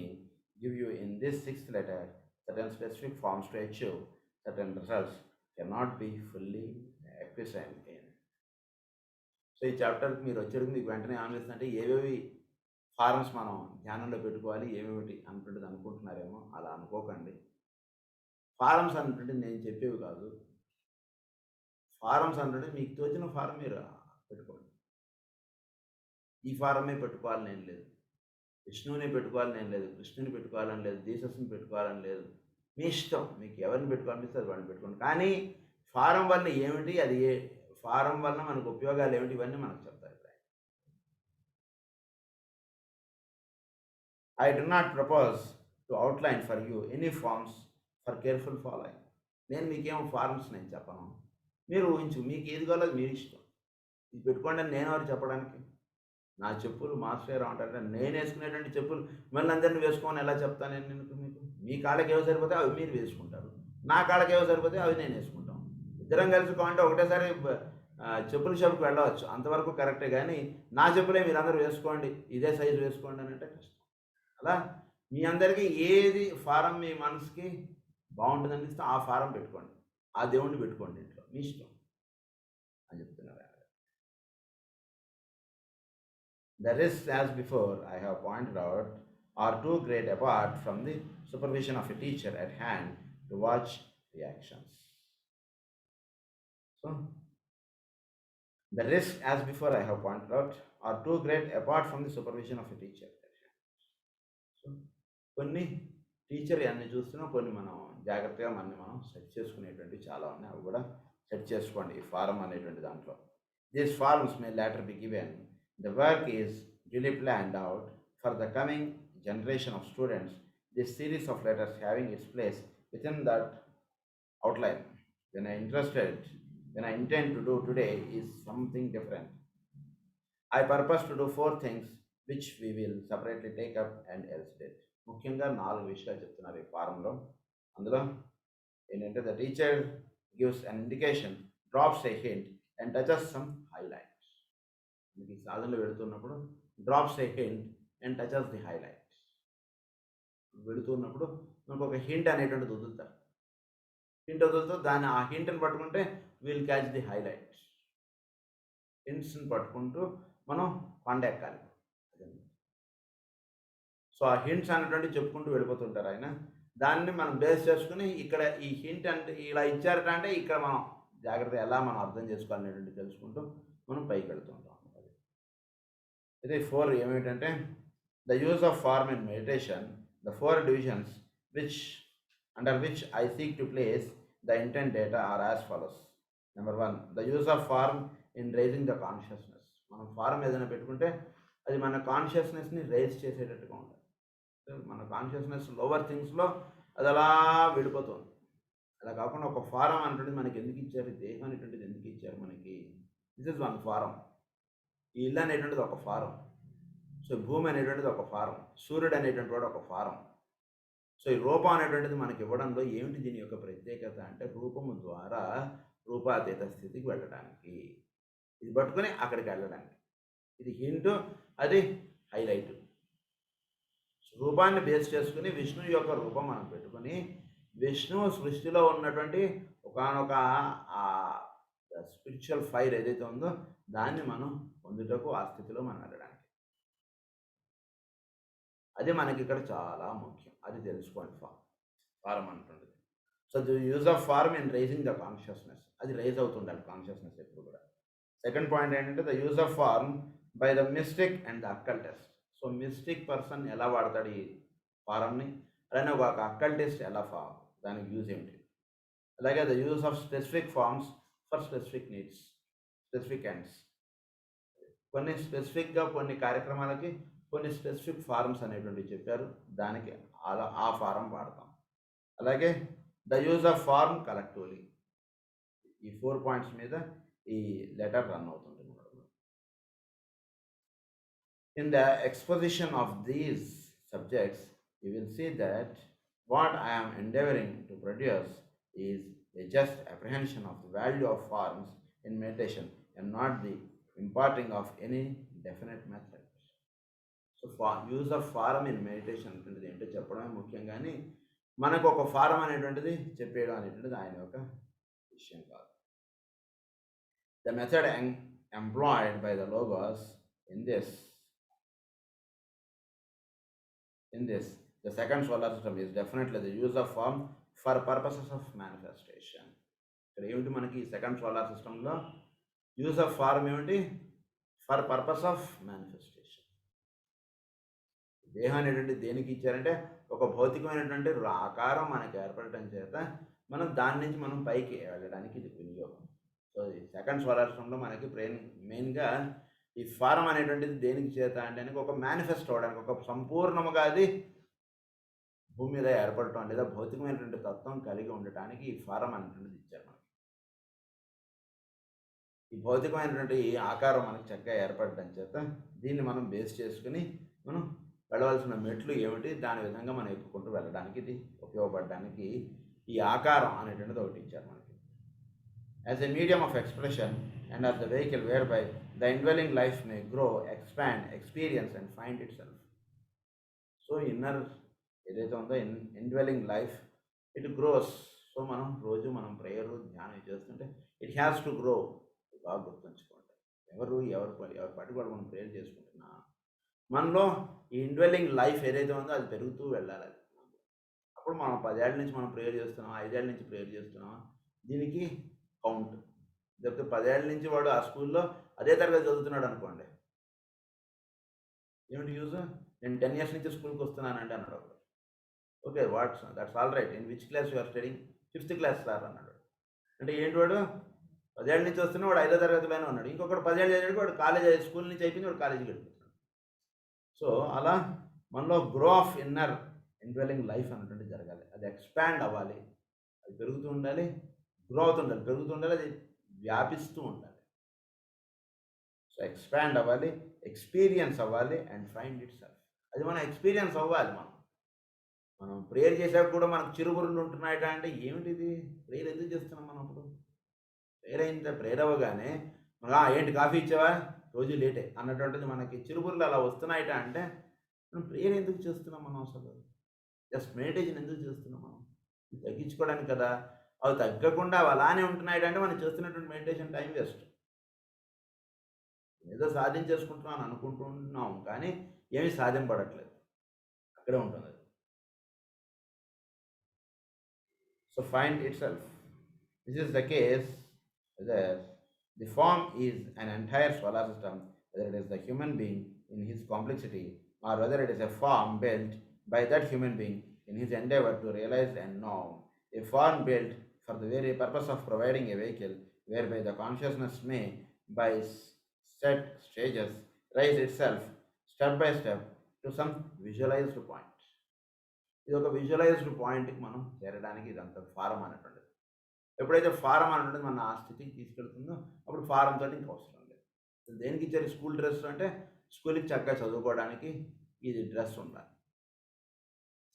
give you in this 6th letter certain specific forms to achieve certain results cannot be fully acquiescent in. So ఈ చాప్టర్కి మీరు వచ్చేటికి మీకు వెంటనే ఆలోచిస్తుంటే ఏవేవి forms మనం ధ్యానంలో పెట్టుకోవాలి ఏమేమిటి అనుకుంటుంది అనుకుంటున్నారేమో. అలా అనుకోకండి. ఫారమ్స్ అనుకుంటే నేను చెప్పేవి కాదు. ఫారమ్స్ అంటే మీకు తోచిన ఫారం మీరు పెట్టుకోండి. ఈ ఫారమే పెట్టుకోవాలని ఏం లేదు. విష్ణువుని పెట్టుకోవాలని ఏం లేదు. కృష్ణుని పెట్టుకోవాలని లేదు. జీసస్ని పెట్టుకోవాలని లేదు. మీ ఇష్టం. మీకు ఎవరిని పెట్టుకోవాలనిపిస్తే అది వాడిని పెట్టుకోండి. కానీ ఫారం వల్ల ఏమిటి, అది ఏ ఫారం వల్ల మనకు ఉపయోగాలు ఏమిటి, ఇవన్నీ మనకు చెప్తారు ఇక్కడ. I do not propose to outline for you any forms for careful following. నేను మీకేమో ఫార్మ్స్ నేను చెప్పను. మీరు ఊహించు. మీకు ఏది కావాలో అది మీ ఇష్టం. ఇది పెట్టుకోండి అని నేను ఎవరు చెప్పడానికి. నా చెప్పులు మాస్టర్ గారు ఏమంటారంటే నేను వేసుకునేటువంటి చెప్పులు మిమ్మల్ని అందరిని వేసుకోమని ఎలా చెప్తాను నేను మీకు. మీ కాళ్ళకి ఏవో సరిపోతే అవి మీరు వేసుకుంటారు. నా కాళ్ళకి ఏవో సరిపోతే అవి నేను వేసుకుంటాం. ఇద్దరం కలిసి కావాలంటే ఒకటేసారి చెప్పుల షాప్కి వెళ్ళవచ్చు. అంతవరకు కరెక్టే. కానీ నా చెప్పులే మీరందరూ వేసుకోండి, ఇదే సైజు వేసుకోండి అని అంటే కష్టం. అలా మీ అందరికీ ఏది ఫారం మీ మనసుకి బాగుంటుంది అనిపిస్తే ఆ ఫారం పెట్టుకోండి. ఆ దేవుణ్ణి పెట్టుకోండి ఇంట్లో. మీ ఇష్టం అని చెప్తున్నారు. The risks, as before I have pointed out, are too great apart from the supervision of a teacher at hand to watch the actions. So, the risks, as before I have pointed out, are too great apart from the supervision of a teacher at hand. So, కొన్ని teacher అన్ని చూస్తున్నాం, కొన్ని మనం జాగ్రత్తగా మనం set చేసుకునేటువంటివి చాలా ఉన్నాయి. అవి కూడా సెట్ చేసుకోండి ఈ ఫారం అనేటువంటి దాంట్లో. These forms may later be given. The work is duly planned out for the coming generation of students. This series of letters having its place within that outline. When I intend to do today is something different. I purpose to do 4 things which we will separately take up and elucidate. ముఖ్యంగా 4 విషయాలు చెప్తున్నారు ఈ ఫారంలో. అందులో ఏంటంటే the teacher gives an indication, drops A hint and touches some highlights. మనకి సాధనలో వెళుతున్నప్పుడు drops A hint and touches the highlights. వెళుతున్నప్పుడు మనకు ఒక హింట్ అనేటువంటిది వదులుతారు. హింట్ వదులుతూ దాన్ని ఆ హింట్ని పట్టుకుంటే విల్ క్యాచ్ ది హైలైట్స్. హింట్స్ని పట్టుకుంటూ మనం కొండ ఎక్కాలి. సో ఆ హింట్స్ అనేటువంటివి చెప్పుకుంటూ వెళ్ళిపోతుంటారు ఆయన. దాన్ని మనం బేస్ చేసుకుని ఇక్కడ ఈ హింట్ అంటే ఇలా ఇచ్చారట అంటే ఇక్కడ మనం జాగ్రత్త ఎలా మనం అర్థం చేసుకోవాలనేటువంటి తెలుసుకుంటూ మనం పైకి వెళ్తూ ఉంటాం. ఇది 4 ఏమిటంటే the use of form in meditation, the 4 divisions under which I seek to place the intent data are as follows. Number 1, the use of form in raising the consciousness. మనం ఫారం ఏదైనా పెట్టుకుంటే అది మన కాన్షియస్నెస్ని రైజ్ చేసేటట్టుగా ఉంటుంది. మన consciousness lower థింగ్స్లో అది అలా వెళ్ళిపోతుంది. అలా కాకుండా ఒక ఫారం అనేటువంటిది మనకి ఎందుకు ఇచ్చారు, దేహం అనేటువంటిది ఎందుకు ఇచ్చారు మనకి, దిస్ ఇస్ వన్ ఫారం. ఈ ఇల్లు అనేటువంటిది ఒక ఫారం. సో భూమి అనేటువంటిది ఒక ఫారం, సూర్యుడు అనేటువంటి వాడు ఒక ఫారం. సో ఈ రూపం అనేటువంటిది మనకి ఇవ్వడంలో ఏమిటి దీని యొక్క ప్రత్యేకత అంటే రూపము ద్వారా రూపాతీత స్థితికి వెళ్ళడానికి, ఇది పట్టుకొని అక్కడికి వెళ్ళడానికి. ఇది హింటు, అది హైలైట్. రూపాన్ని బేస్ చేసుకుని విష్ణువు యొక్క రూపం మనం పెట్టుకొని విష్ణువు సృష్టిలో ఉన్నటువంటి ఒకానొక స్పిరిచువల్ ఫైర్ ఏదైతే ఉందో దాన్ని మనం పొందుటకు ఆ స్థితిలో మనం వెళ్ళడానికి. అది మనకి ఇక్కడ చాలా ముఖ్యం, అది తెలుసుకోండి. ఫారం అంటుంది. So the use of form in raising the consciousness, అది రైజ్ అవుతుండాలి కాన్షియస్నెస్ ఎప్పుడు కూడా. సెకండ్ పాయింట్ ఏంటంటే the use of form by the mystic and the occultist. So mystic person ఎలా వాడతాడు ఈ ఫారంని, అలానే ఒక అక్కల్టెస్ట్ ఎలా దానికి యూజ్ ఏమిటి. అలాగే the use of specific forms for specific needs, specific ends. కొన్ని స్పెసిఫిక్గా కొన్ని కార్యక్రమాలకి కొన్ని స్పెసిఫిక్ ఫార్మ్స్ అనేటువంటివి చెప్పారు, దానికి అలా ఆ ఫారం వాడతాం. అలాగే the use of form collectively. ఈ 4 పాయింట్స్ మీద ఈ లెటర్ రన్ అవుతుంది. In the exposition of these subjects, you will see that what I am endeavoring to produce is a just apprehension of the value of forms in meditation and not the imparting of any definite method. So use of form in meditation అంటే ఏంటో చెప్పడమే ముఖ్యం, కానీ మనకు ఒక form అనేటువంటిది చెప్పేయడం అనేటువంటిది ఆయన యొక్క విషయం కాదు. The method employed by the logos in this, the second solar system is definitely the use of form for purposes of manifestation. ఇక్కడ ఏమిటి మనకి సెకండ్ సోలార్ సిస్టంలో యూజ్ ఆఫ్ ఫార్మ్ ఏమిటి, ఫర్ పర్పస్ ఆఫ్ మేనిఫెస్టేషన్. దేహం అనేటువంటి దేనికి ఇచ్చారంటే ఒక భౌతికమైనటువంటి ఆకారం మనకి ఏర్పడటం చేత మనం దాని నుంచి మనం పైకి వెళ్ళడానికి ఇది వినియోగం. సో ఈ సెకండ్ సోలార్ సిస్టంలో మనకి మెయిన్గా ఈ ఫారం అనేటువంటిది దేనికి చేత అంటే ఒక మేనిఫెస్ట్ అవ్వడానికి, ఒక సంపూర్ణముగా అది భూమి మీద ఏర్పడటం లేదా భౌతికమైనటువంటి తత్వం కలిగి ఉండటానికి ఈ ఫారం అనేటువంటిది ఇచ్చారు మనకి. ఈ భౌతికమైనటువంటి ఆకారం మనకి చక్కగా ఏర్పడటం చేత దీన్ని మనం బేస్ చేసుకుని మనం వెళ్ళవలసిన మెట్లు ఏమిటి, దాని విధంగా మనం ఎక్కుకుంటూ వెళ్ళడానికి ఇది ఉపయోగపడడానికి ఈ ఆకారం అనేటువంటిది ఒకటి ఇచ్చారు మనకి. As a medium of expression and as the vehicle whereby the indwelling life may grow, expand, experience and find itself. So inner ఏదైతే ఉందో indwelling life, it grows. So మనం రోజు మనం ప్రేయర్ ధ్యానం చేస్తుంటే ఇట్ హ్యాస్ టు గ్రో. బాగా గుర్తుంచుకోండి, ఎవరి పట్టుబడి మనం ప్రేయర్ చేసుకుంటున్నా మనలో ఈ ఇండ్వెల్లింగ్ లైఫ్ ఏదైతే ఉందో అది పెరుగుతూ వెళ్ళాలి. అప్పుడు మనం 10 ఏళ్ళ నుంచి మనం ప్రేయర్ చేస్తున్నాం, 5 ఏళ్ళ నుంచి ప్రేయర్ చేస్తున్నాం, దీనికి కౌంట్. లేకపోతే 10 ఏళ్ళ నుంచి వాడు ఆ స్కూల్లో అదే తరగతి చదువుతున్నాడు అనుకోండి, ఏమిటి యూజ్, నేను 10 years నుంచి స్కూల్కి వస్తున్నానంటే అన్నాడు ఒకడు. Okay, that's all right, in which class you are studying, 5th class sir అన్నాడు. అంటే ఏంటి వాడు 10 ఏళ్ళ నుంచి వస్తున్నా, వాడు 5వ తరగతిలోనే ఉన్నాడు. ఇంకొకటి 10 ఏళ్ళు చదివాడు, వాడు స్కూల్ నుంచి అయిపోయింది, వాడు కాలేజీకి వెళ్ళిపోతున్నాడు. సో అలా మనలో గ్రో ఆఫ్ ఇన్నర్ ఇండ్వెల్లింగ్ లైఫ్ అన్నటువంటి జరగాలి, అది ఎక్స్పాండ్ అవ్వాలి, అది పెరుగుతూ ఉండాలి, గ్రో అవుతుండాలి, పెరుగుతూ ఉండాలి, అది వ్యాపిస్తూ ఉండాలి. సో ఎక్స్పాండ్ అవ్వాలి, ఎక్స్పీరియన్స్ అవ్వాలి అండ్ ఫైండ్ ఇట్ సెల్ఫ్. అది మనం ఎక్స్పీరియన్స్ అవ్వాలి. మనం మనం ప్రేయర్ చేసాక కూడా మనకు చిరుబుర్రులు ఉంటున్నాయట అంటే ఏమిటిది? ప్రేయర్ ఎందుకు చేస్తున్నాం మనం అప్పుడు? ప్రేయర్ అవ్వగానే ఏంటి కాఫీ ఇచ్చావా? రోజు లేటే అన్నటువంటిది మనకి చిరుబుర్రులు అలా వస్తున్నాయట అంటే మనం ప్రేయర్ ఎందుకు చేస్తున్నాం మనం అసలు? జస్ట్ మెడిటేషన్ ఎందుకు చేస్తున్నాం మనం? ఇది తగ్గించుకోవడానికి కదా! అవి తగ్గకుండా అవి అలానే ఉంటున్నాయంటే మనం చేస్తున్నటువంటి మెడిటేషన్ టైం వేస్ట్. ఏదో సాధించేసుకుంటున్నాం అనుకుంటున్నాం కానీ ఏమీ సాధింపడట్లేదు. అక్కడే ఉంటుందది. So find itself. This is the case that the form is an entire solar system, whether it is the human being in his complexity or whether it is a form built by that human being in his endeavor to realize and know. A form built for the very purpose of providing a vehicle whereby the consciousness may, by set stages, raise itself step by step to some visualized point. ఇది ఒక visualised పాయింట్కి మనం చేరడానికి ఇదంతా form అనేటువంటిది. ఎప్పుడైతే form అనేటువంటిది మన ఆ స్థితికి తీసుకెళ్తుందో అప్పుడు ఫారంతో ఇంక అవసరం లేదు. దేనికి ఇచ్చారు స్కూల్ డ్రెస్ అంటే స్కూల్కి చక్కగా చదువుకోవడానికి ఇది డ్రెస్ ఉండాలి.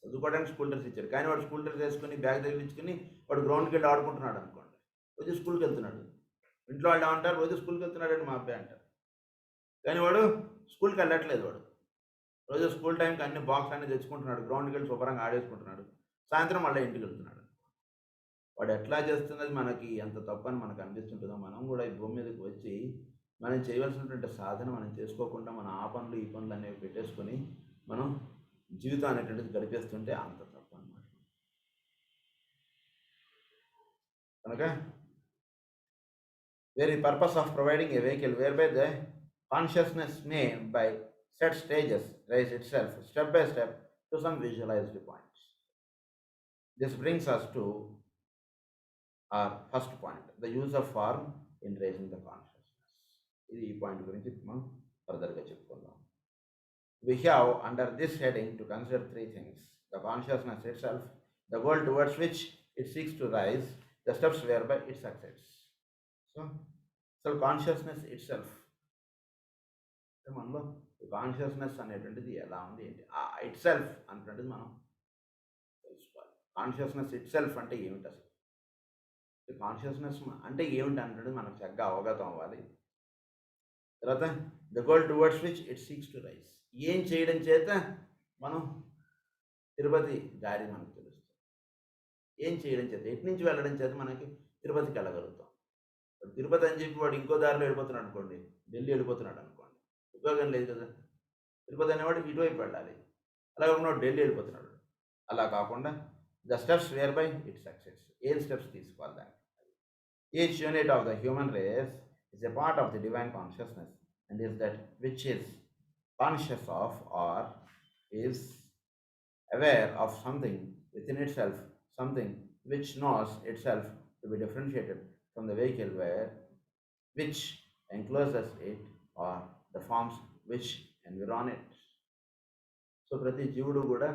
చదువుకోవడానికి స్కూల్ డ్రెస్ ఇచ్చారు కానీ వాడు స్కూల్ డ్రెస్ వేసుకొని బ్యాగ్ తగిలించుకొని వాడు గ్రౌండ్కి వెళ్ళి ఆడుకుంటున్నాడు అనుకోండి, రోజు స్కూల్కి వెళ్తున్నాడు. ఇంట్లో వాళ్ళు ఏమంటారు, రోజు స్కూల్కి వెళ్తున్నాడండి మా అబ్బాయి అంటారు. కానీ వాడు స్కూల్కి వెళ్ళట్లేదు. వాడు రోజు స్కూల్ టైంకి అన్ని బాక్స్ అన్ని తెచ్చుకుంటున్నాడు, గ్రౌండ్కి వెళ్ళి శుభ్రంగా ఆడేసుకుంటున్నాడు, సాయంత్రం మళ్ళీ ఇంటికి వెళ్తున్నాడు. వాడు ఎట్లా చేస్తున్నది మనకి ఎంత తప్పని మనకు అనిపిస్తుంటుందో మనం కూడా ఈ భూమి మీదకి వచ్చి మనం చేయవలసినటువంటి సాధన మనం చేసుకోకుండా మన ఆ పనులు ఈ పనులు అనేవి పెట్టేసుకొని మనం జీవితం అనేటువంటిది గడిపేస్తుంటే అంత తప్పు అన్నమాట. కనుక very purpose of providing a vehicle whereby the consciousness may by set stages raise itself step by step to some visualized points. This brings us to our first point, the use of form in raising the consciousness. ఇది ఈ point గురించి మనం ఫర్దర్గా చెప్పుకుందాం. We have under this heading to consider three things: the consciousness itself, the goal towards which it seeks to rise, the steps whereby it succeeds. So consciousness it self, మనలో consciousness అనేటువంటిది ఎలా ఉంది ఏంటి, ఆ ఇట్ సెల్ఫ్ అనేటువంటిది మనం తెలుసుకోవాలి. Consciousness it self అంటే ఏమిటి అసలు, కాన్షియస్నెస్ అంటే ఏమిటి అనేటువంటిది మనకు చక్కగా అవగతం అవ్వాలి. తర్వాత the goal towards which it seeks to rise, ఏం చేయడం చేత మనం తిరుపతి దారి మనకు తెలుస్తుంది. ఏం చేయడం చేత, ఎటు నుంచి వెళ్ళడం చేత మనకి తిరుపతికి వెళ్ళగలుగుతాం. తిరుపతి అని చెప్పి వాడు ఇంకో దారిలో వెళ్ళిపోతున్నాడు అనుకోండి, ఢిల్లీ వెళ్ళిపోతున్నాడు అనుకోండి, ఉపయోగం లేదు కదా. తిరుపతి అనేవాడు ఇటువైపు వెళ్ళాలి, అలాగే ఉన్నాడు ఢిల్లీ వెళ్ళిపోతున్నాడు. అలా కాకుండా the steps whereby it success, ఏం స్టెప్స్ తీసుకోవాలి దానికి. Each unit of the human race is a part of the divine consciousness and is that which is conscious of or is aware of something within itself, something which knows itself to be differentiated from the vehicle which encloses it or the forms which environ it. So ప్రతి జీవుడు కూడా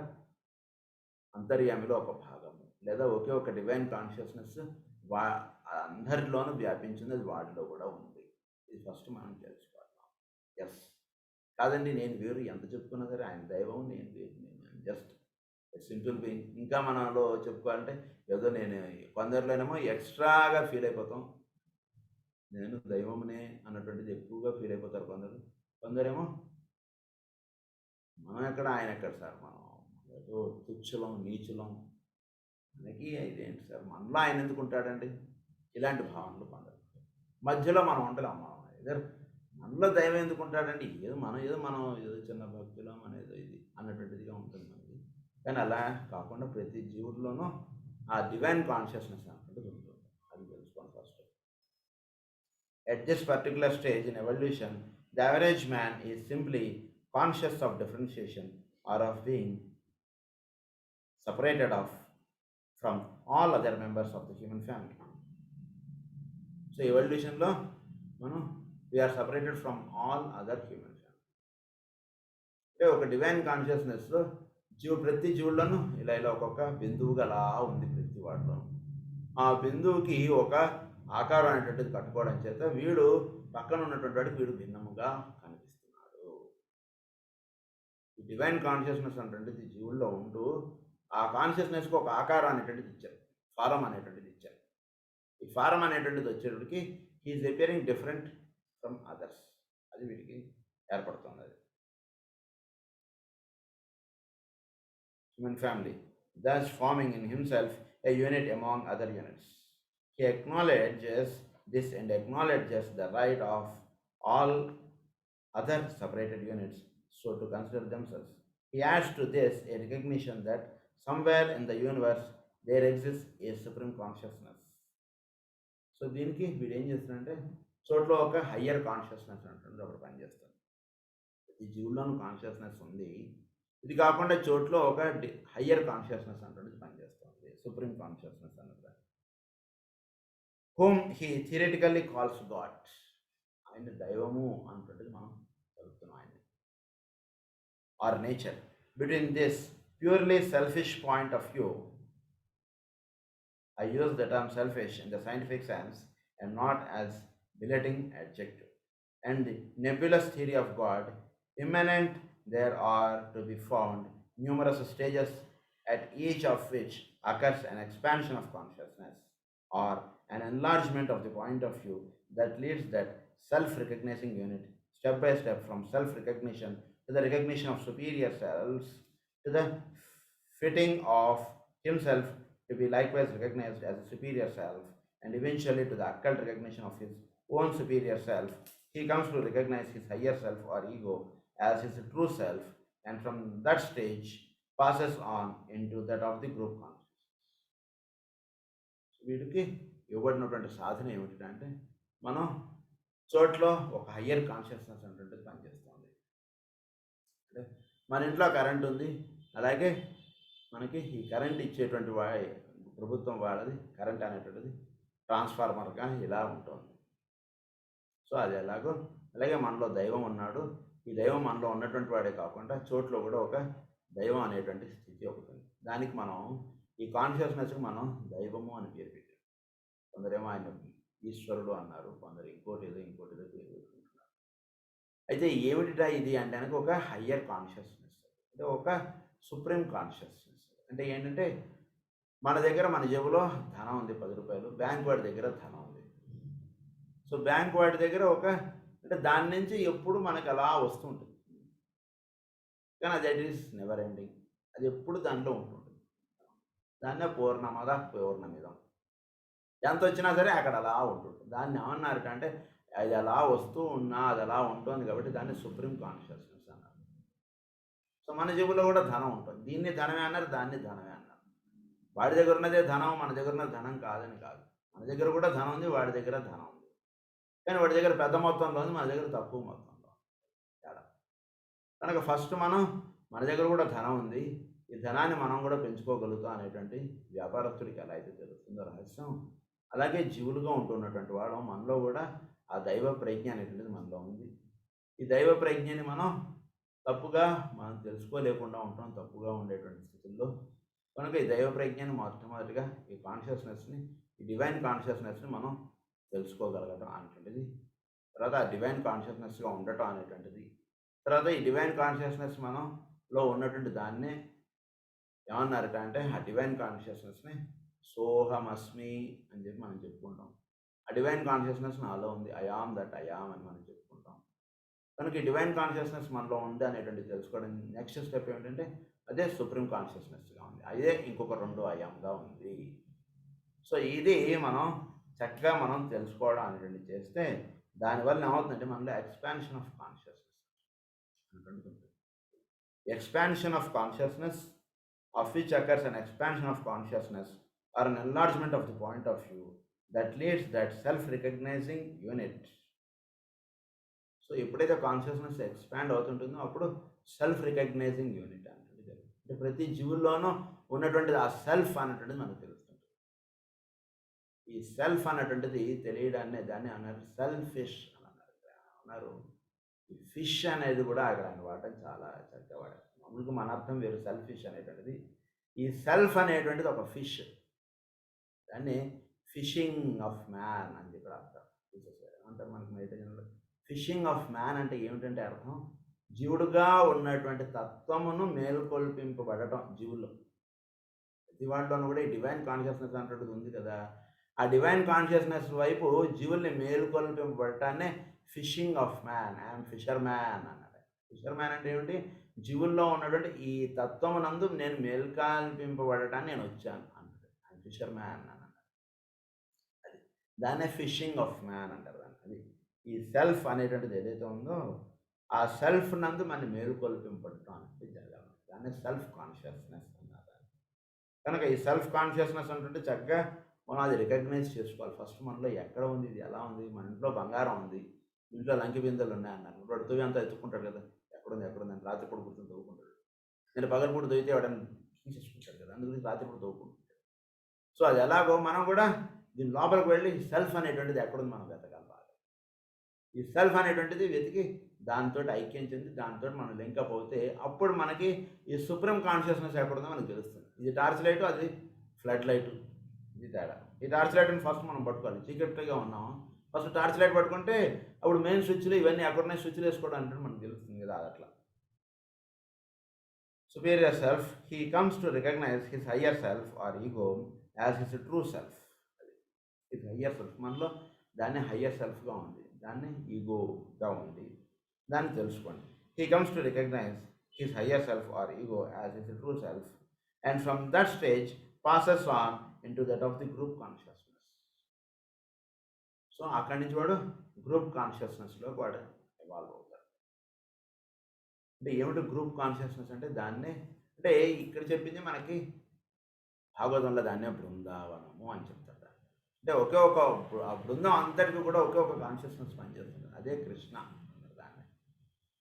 అంతర్యామిలో ఒక భాగము లేదా ఒకే ఒక divine consciousness అందరిలోనూ వ్యాపించింది, అది వాటిలో కూడా ఉంది. ఇది ఫస్ట్ మనం తెలుసుకోవాలి. ఎస్ కాదండి నేను వేరు, ఎంత చెప్పుకున్నా సరే ఆయన దైవం, నేను వేరు, నేను జస్ట్ సింపుల్ బీయింగ్. ఇంకా మనలో చెప్పుకోవాలంటే ఏదో నేను కొందరిలోనేమో ఎక్స్ట్రాగా ఫీల్ అయిపోతాం, నేను దైవమునే అన్నటువంటిది ఎక్కువగా ఫీల్ అయిపోతారు కొందరు. కొందరేమో మనం ఎక్కడ ఆయన ఎక్కడ సార్, మనం ఏదో తుచ్చులం నీచులం, మనకి ఇదేంటి సార్ మనలో ఆయన ఎందుకు ఉంటాడండి, ఇలాంటి భావనలు కొందరు. మధ్యలో మనం ఉండలేం, మనం ఏదో మనలో దైవం ఎందుకు ఉంటాడండి, మనం ఏదో చిన్న భక్తులం అనేది ఇది అన్నటువంటిదిగా ఉంటుంది మనకి. కానీ అలా కాకుండా ప్రతి జీవుల్లోనూ ఆ డివైన్ కాన్షియస్నెస్ అనేటువంటిది ఉంటుంది, అది తెలుసుకోండి first. At this particular stage in evolution, the average man is simply conscious of differentiation or of being separated off from all other members of the human family. So evolutionలో మనం we are separated from all other human family. అంటే ఒక divine కాన్షియస్నెస్లో ప్రతి జీవుల్లోనూ ఇలా ఒక్కొక్క బిందువుగా అలా ఉంది ప్రతి వాటిలో. ఆ బిందువుకి ఒక ఆకారం అనేటువంటిది కట్టుకోవడం చేత వీడు పక్కన ఉన్నటువంటి వాడికి వీడు భిన్నముగా కనిపిస్తున్నాడు. ఈ డివైన్ కాన్షియస్నెస్ అనేటువంటిది జీవుల్లో ఉంటూ ఆ కాన్షియస్నెస్కి ఒక ఆకారం అనేటువంటిది ఇచ్చారు, ఫారం అనేటువంటిది ఇచ్చారు. ఈ ఫారం అనేటువంటిది వచ్చేటప్పటికి he is appearing different from others. అది వీటికి ఏర్పడుతుంది. అది human family thus forming in himself a unit among other units. He acknowledges this and acknowledges the right of all other separated units so to consider themselves. He adds to this a recognition that somewhere in the universe there exists a supreme consciousness. So దీనికి వీడు ఏం చేస్తున్నాడంటే చోట్ల ఒక higher consciousness అంటుంది ఒకటి పనిచేస్తుంది. ఈ జీవుల్లోనూ కాన్షియస్నెస్ ఉంది. ఇది కాకుండా చోట్లో ఒక హయ్యర్ కాన్షియస్నెస్ అంటుంది పనిచేస్తుంది, సుప్రీం కాన్షియస్నెస్ అన్నది. Whom he theoretically calls God. ఆయన దైవము అంటుంటుంది మనం చదువుతున్నాం ఆయన. Or nature. Between this purely selfish point of view, I use the term selfish in the scientific sense and not as belittling adjective, and the nebulous theory of God, immanent there are to be found numerous stages at each of which occurs an expansion of consciousness or an enlargement of the point of view that leads that self-recognizing unit step by step from self-recognition to the recognition of superior selves to the fitting of himself to be likewise recognized as a superior self, and eventually to the occult recognition of his own superior self. He comes to recognize his higher self or ego as his true self, and from that stage passes on into that of the group consciousness. వీటికి ఇవ్వబడినటువంటి సాధన ఏమిటంటే మనం చోట్లో ఒక higher consciousness అంటే పనిచేస్తుంది. అంటే మన ఇంట్లో కరెంట్ ఉంది, అలాగే మనకి ఈ కరెంట్ ఇచ్చేటువంటి ప్రభుత్వం వాళ్ళది కరెంట్ అనేటువంటిది ట్రాన్స్ఫార్మర్గా ఇలా ఉంటుంది. సో అది ఎలాగో అలాగే మనలో దైవం ఉన్నాడు. ఈ దైవం మనలో ఉన్నటువంటి వాడే కాకుండా చోట్లో కూడా ఒక దైవం అనేటువంటి స్థితి ఒకటి ఉంది. దానికి మనం ఈ కాన్షియస్నెస్కి మనం దైవము అని పేరు పెట్టాం. కొందరేమో ఆయన ఈశ్వరుడు అన్నారు, కొందరు ఇంకోటి ఏదో పేరు పెట్టుకుంటున్నారు. అయితే ఏమిటిటా ఇది అంటే ఒక హయ్యర్ కాన్షియస్నెస్, అంటే ఒక సుప్రీం కాన్షియస్నెస్. అంటే ఏంటంటే మన దగ్గర మన జేబులో ధనం ఉంది 10 రూపాయలు, బ్యాంక్ వాడి దగ్గర ధనం ఉంది. సో బ్యాంక్ వాడి దగ్గర అంటే దాని నుంచి ఎప్పుడు మనకు అలా వస్తుంటుంది, కానీ దట్ ఈస్ నెవర్ ఎండింగ్. అది ఎప్పుడు దాంట్లో ఉంటుంటుంది. దాన్నే పూర్ణమిదం. ఎంత వచ్చినా సరే అక్కడ అలా ఉంటుంటుంది. దాన్ని ఏమన్నారట అంటే అది అలా వస్తూ ఉన్నా అది అలా ఉంటుంది కాబట్టి దాన్ని సుప్రీం కాన్షియస్నెస్ అన్నారు. సో మన జేబులో కూడా ధనం ఉంటుంది. దీన్ని ధనమే అన్నారు, దాన్ని ధనమే అన్నారు. వాడి దగ్గర ఉన్నదే ధనం, మన దగ్గర ఉన్న ధనం కాదని కాదు. మన దగ్గర కూడా ధనం ఉంది, వాడి దగ్గర ధనం ఉంది. కానీ వాడి దగ్గర పెద్ద మొత్తంలో ఉంది, మన దగ్గర తక్కువ మొత్తంలో తేడా. కనుక ఫస్ట్ మనం మన దగ్గర కూడా ధనం ఉంది, ఈ ధనాన్ని మనం కూడా పెంచుకోగలుగుతాం అనేటువంటి వ్యాపారస్తుడికి ఎలా అయితే తెలుస్తుందో రహస్యం, అలాగే జీవులుగా ఉంటున్నటువంటి వాళ్ళం మనలో కూడా ఆ దైవ ప్రజ్ఞ అనేటువంటిది మనలో ఉంది. ఈ దైవ ప్రజ్ఞని మనం మనం తెలుసుకోలేకుండా ఉంటాం, తప్పుగా ఉండేటువంటి స్థితుల్లో. కనుక ఈ దైవ ప్రజ్ఞని మొట్టమొదటిగా ఈ కాన్షియస్నెస్ని, ఈ డివైన్ కాన్షియస్నెస్ని మనం తెలుసుకోగలగటం అనేటువంటిది, తర్వాత ఆ డివైన్ కాన్షియస్నెస్గా ఉండటం అనేటువంటిది, తర్వాత ఈ డివైన్ కాన్షియస్నెస్ మనలో ఉన్నటువంటి దాన్నే ఏమన్నారట అంటే ఆ డివైన్ కాన్షియస్నెస్ని సోహమస్మి అని చెప్పి మనం చెప్పుకుంటాం. ఆ డివైన్ కాన్షియస్నెస్ నాలో ఉంది, అయామ్ దట్ అయామ్ అని మనం చెప్పుకుంటాం. కనుక ఈ డివైన్ కాన్షియస్నెస్ మనలో ఉంది అనేటువంటి తెలుసుకోవడం నెక్స్ట్ స్టెప్ ఏమిటంటే అదే సుప్రీం కాన్షియస్నెస్గా ఉంది, అదే ఇంకొక 2 అయామ్గా ఉంది. సో ఇది మనం చక్కగా మనం తెలుసుకోవడం అనేటువంటి చేస్తే దానివల్ల ఏమవుతుందంటే మనలో ఎక్స్పాన్షన్ ఆఫ్ కాన్షియస్నెస్ ఉంటుంది. Expansion of consciousness of which occurs an expansion of consciousness or an enlargement of the point of view that leads that self-recognizing unit. So ఎప్పుడైతే కాన్షియస్నెస్ ఎక్స్పాండ్ అవుతుంటుందో అప్పుడు సెల్ఫ్ రికగ్నైజింగ్ యూనిట్ అంటే ప్రతి జీవుల్లోనూ ఉన్నటువంటిది ఆ self అన్నటువంటిది మనకు తెలుస్తుంది. ఈ సెల్ఫ్ అన్నటువంటిది తెలియడాన్ని దాన్ని అన్నారు సెల్ఫిష్ అని అన్నారు. ఈ ఫిష్ అనేది కూడా అక్కడ ఆయన వాడటం చాలా చక్కగా వాడారు. మామూలుగా మన అర్థం వేరు, సెల్ఫిష్ అనేటువంటిది. ఈ సెల్ఫ్ అనేటువంటిది ఒక ఫిష్, దాన్ని ఫిషింగ్ ఆఫ్ మ్యాన్ అని చెప్పి అర్థం అంటారు మనకి మెడిటేషన్లో. ఫిషింగ్ ఆఫ్ మ్యాన్ అంటే ఏమిటంటే అర్థం జీవుడుగా ఉన్నటువంటి తత్వమును మేల్కొల్పింపబడటం జీవుల్లో. ప్రతి వాటిలోనూ కూడా ఈ డివైన్ కాన్షియస్నెస్ అనేటువంటిది ఉంది కదా. ఆ డివైన్ కాన్షియస్నెస్ వైపు జీవుల్ని మేలుకొల్పింపబడటాన్నే fishing of man, I'm fisherman అన్నాడు. ఫిషర్ మ్యాన్ అంటే ఏమిటి? జీవుల్లో ఉన్నటువంటి ఈ తత్వమునందు నేను మేల్కొల్పింపబడటాన్ని నేను వచ్చాను అన్నాడు. ఐఎమ్ ఫిషర్ మ్యాన్ అన్నాడు. అది దాన్నే ఫిషింగ్ ఆఫ్ మ్యాన్ అంటారు దాన్ని. అది ఈ సెల్ఫ్ అనేటువంటిది ఏదైతే ఉందో ఆ సెల్ఫ్ నందు మన మేలుకొల్పింపడటం అనేది జరగాలి. దాన్ని సెల్ఫ్ కాన్షియస్నెస్ అన్నారు. కనుక ఈ సెల్ఫ్ కాన్షియస్నెస్ అంటుంటే చక్కగా మనం అది రికగ్నైజ్ చేసుకోవాలి. ఫస్ట్ మనలో ఎక్కడ ఉంది, ఇది ఎలా ఉంది? మన ఇంట్లో బంగారం ఉంది, ఇంట్లో లంకి బిందెలు ఉన్నాయన్నారు. వాడు తవ్వి అంతా ఎత్తుకుంటాడు కదా, ఎక్కడుంది ఎక్కడుంది అని రాత్రిపూట కూర్చొని తవ్వుకుంటాడు. నేను పగలపూట తవ్వితే వాడని తీసేసుకుంటాడు కదా, అందుకని రాత్రిపూట తవ్వుకుంటాడు. సో అది ఎలాగో మనం కూడా దీని లోపలికి వెళ్ళి సెల్ఫ్ అనేటువంటిది ఎక్కడుంది మనం వెతకాలి బాగా. ఈ సెల్ఫ్ అనేటువంటిది వెతికి దాంతో ఐక్యం చెంది దాంతో మనం లింకప్ అవుతే అప్పుడు మనకి ఈ సుప్రీం కాన్షియస్నెస్ ఎక్కడుందో మనకు తెలుస్తుంది. ఇది టార్చ్ లైటు, అది ఫ్లడ్ లైటు, ఇది తేడా. ఈ టార్చ్ లైట్ని ఫస్ట్ మనం పట్టుకోవాలి. చీకటిగా ఉన్నాం, ఫస్ట్ టార్చ్ లైట్ పట్టుకుంటే అప్పుడు మెయిన్ స్విచ్లు ఇవన్నీ ఎక్కడున్నాయి స్విచ్లు వేసుకోవడం అంటే మనకు తెలుస్తుంది కదా. అట్లా superior self, he comes to recognize his higher self or ego as his true self. His higher self మనలో దాన్ని హయ్యర్ సెల్ఫ్గా ఉంది, దాన్ని ఈగోగా ఉంది, దాన్ని తెలుసుకోండి. He comes to recognize his higher self or ego as his true self and from that stage passes on into that of the group consciousness. So అక్కడి నుంచి వాడు గ్రూప్ కాన్షియస్నెస్లోకి వాడు ఇవాల్వ్ అవుతాడు. అంటే ఏమిటి గ్రూప్ కాన్షియస్నెస్ అంటే? దాన్నే అంటే ఇక్కడ చెప్పింది మనకి భాగవతంలో దాన్నే బృందావనము అని చెప్తారు. అంటే ఒకే ఒక ఆ బృందం అంతటికి కూడా ఒకే ఒక కాన్షియస్నెస్ పనిచేస్తుంది, అదే కృష్ణ దాన్ని.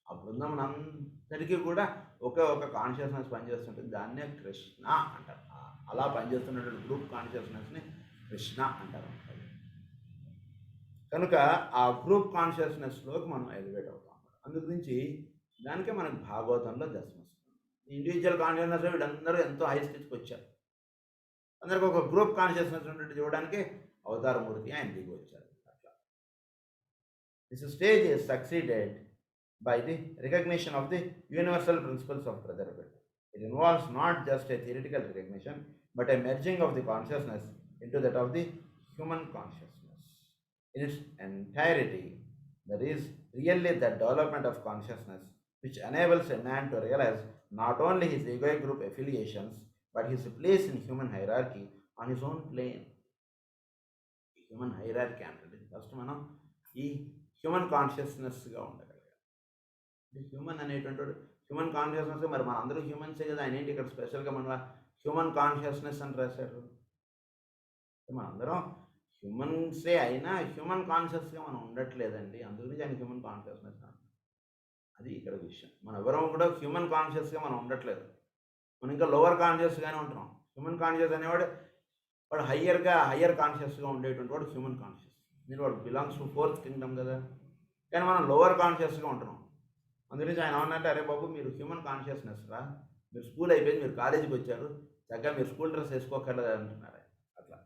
ఆ బృందం అంతటికీ కూడా ఒకే ఒక కాన్షియస్నెస్ పనిచేస్తుంటుంది, దాన్నే కృష్ణ అంటారు. అలా పనిచేస్తున్నటువంటి గ్రూప్ కాన్షియస్నెస్ని కృష్ణ అంటారు. కనుక ఆ గ్రూప్ కాన్షియస్నెస్లోకి మనం ఎలివేట్ అవుతాం. అందు గురించి దానికే మనకు భాగవతంలో దర్శనం వస్తుంది. ఇండివిజువల్ కాన్షియస్నెస్ వీళ్ళందరూ ఎంతో హై స్థితికి వచ్చారు. అందరికి ఒక గ్రూప్ కాన్షియస్నెస్ ఉన్నట్టు చూడడానికి అవతారమూర్తి ఆయన దిగి వచ్చారు. అట్లా this stage is succeeded by the recognition of the universal principles of brotherhood. It involves not just a theoretical recognition but a merging of the consciousness into that of the human consciousness in its entirety. There is really the development of consciousness which enables a man to realize not only his egoic group affiliations but his place in human hierarchy on his own plane. Human hierarchy అంటే first మనం ఈ human కాన్షియస్నెస్గా ఉండగలగాలి. Human అనేటువంటి human consciousness, మరి మన అందరూ హ్యూమన్సే కదా, ఆయన ఏంటి ఇక్కడ స్పెషల్గా మన హ్యూమన్ కాన్షియస్నెస్ అని రాశారు. మనందరం హ్యూమన్సే అయినా హ్యూమన్ కాన్షియస్గా మనం ఉండట్లేదండి, అందుకని ఆయన హ్యూమన్ కాన్షియస్నెస్ అంటారు. అది ఇక్కడ విషయం. మనం ఎవరం కూడా హ్యూమన్ కాన్షియస్గా మనం ఉండట్లేదు, మనం ఇంకా లోవర్ కాన్షియస్గానే ఉంటున్నాం. హ్యూమన్ కాన్షియస్ అనేవాడు వాడు హయ్యర్ కాన్షియస్గా ఉండేటువంటి వాడు హ్యూమన్ కాన్షియస్. నేను వాడు బిలాంగ్స్ టు ఫోర్త్ కింగ్డమ్ కదా, కానీ మనం లోవర్ కాన్షియస్గా ఉంటున్నాం. అందుకని ఆయన ఏమన్నంటే, అరే బాబు మీరు హ్యూమన్ కాన్షియస్నెస్ రా, మీరు స్కూల్ అయిపోయింది, మీరు కాలేజీకి వచ్చారు, చక్కగా మీరు స్కూల్ డ్రెస్ వేసుకోకర్లేదు అంటున్నారు. అట్లా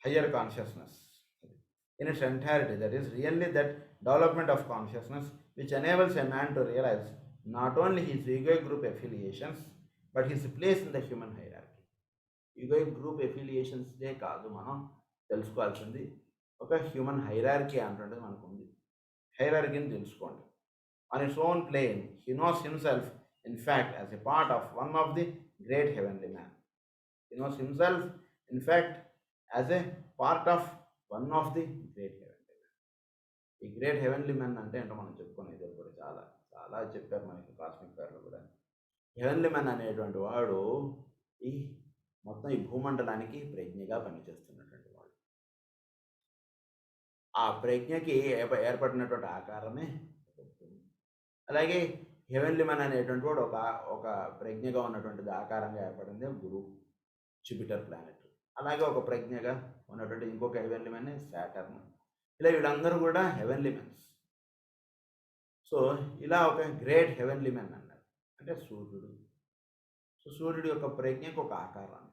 higher consciousness in its entirety, that is really that development of consciousness which enables a man to realize not only his egoic group affiliations but his place in the human hierarchy. Egoic group affiliations they కాదు మనం తెలుసుకోవాల్సింది, ఒక human hierarchy అంటుంటే మనకు ఉంది. హైరార్కీని తెలుసుకోండి. On its own plane he knows himself in fact as a part of one of the great heavenly man. He knows himself in fact as a part of one of the great heavenly men. ఈ great heavenly men అంటే ఏంటో మనం చెప్పుకునేది కూడా చాలా చాలా చెప్పారు మనకి కాస్మిక్ పేర్లు కూడా. హెవెన్లీ మెన్ అనేటువంటి వాడు ఈ మొత్తం ఈ భూమండలానికి ప్రజ్ఞగా పనిచేస్తున్నటువంటి వాడు. ఆ ప్రజ్ఞకి ఏర్పడినటువంటి ఆకారమే. అలాగే హెవెన్లీ మెన్ అనేటువంటి వాడు ఒక ప్రజ్ఞగా ఉన్నటువంటిది ఆకారంగా ఏర్పడింది గురు, జూపిటర్ ప్లానెట్. అలాగే ఒక ప్రజ్ఞగా ఉన్నటువంటి ఇంకొక హెవెన్లీ మెన్ సాటర్న్. ఇలా వీళ్ళందరూ కూడా హెవెన్లీ మెన్స్. సో ఇలా ఒక గ్రేట్ హెవెన్లీ మెన్ అన్నారు అంటే సూర్యుడు. సో సూర్యుడు యొక్క ప్రజ్ఞకు ఒక ఆకారం,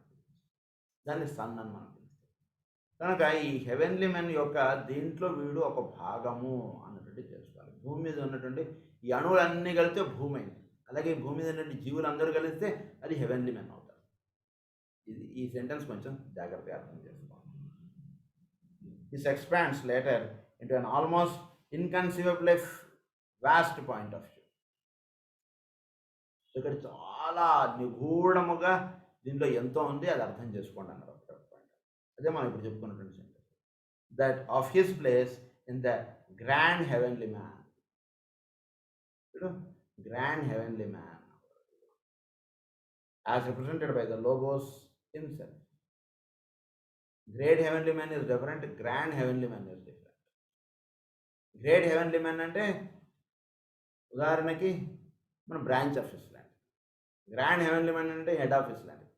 దాన్ని సన్ అని మనం పిలుస్తాం. కనుక ఈ హెవెన్లీ మెన్ యొక్క దీంట్లో వీడు ఒక భాగము అన్నటువంటి తెలుసుకోవాలి. భూమి మీద ఉన్నటువంటి ఈ అణువులన్నీ కలిపితే భూమి అయింది. అలాగే భూమి మీద ఉన్నటువంటి జీవులందరూ కలిస్తే అది హెవెన్లీ మ్యాన్ అవుతారు. ఈ సెంటెన్స్ కొంచెం జాగ్రత్తగా అర్థం చేసుకోవాలి. This expands later into an almost inconceivable vast point of view. ఇక్కడ చాలా నిగూఢముగా దీంట్లో ఎంతో ఉంది, అది అర్థం చేసుకోండి అన్నారు ఒక పాయింట్. అదే మనం ఇప్పుడు చెప్పుకున్నటువంటి sentence, that of his place in the grand heavenly man. ఇప్పుడు grand heavenly man as represented by the logos himself. Great heavenly man is different, grand heavenly man is different. Great heavenly man అంటే ఉదాహరణకి మన branch office లాంటి, grand heavenly man అంటే head office లాంటి.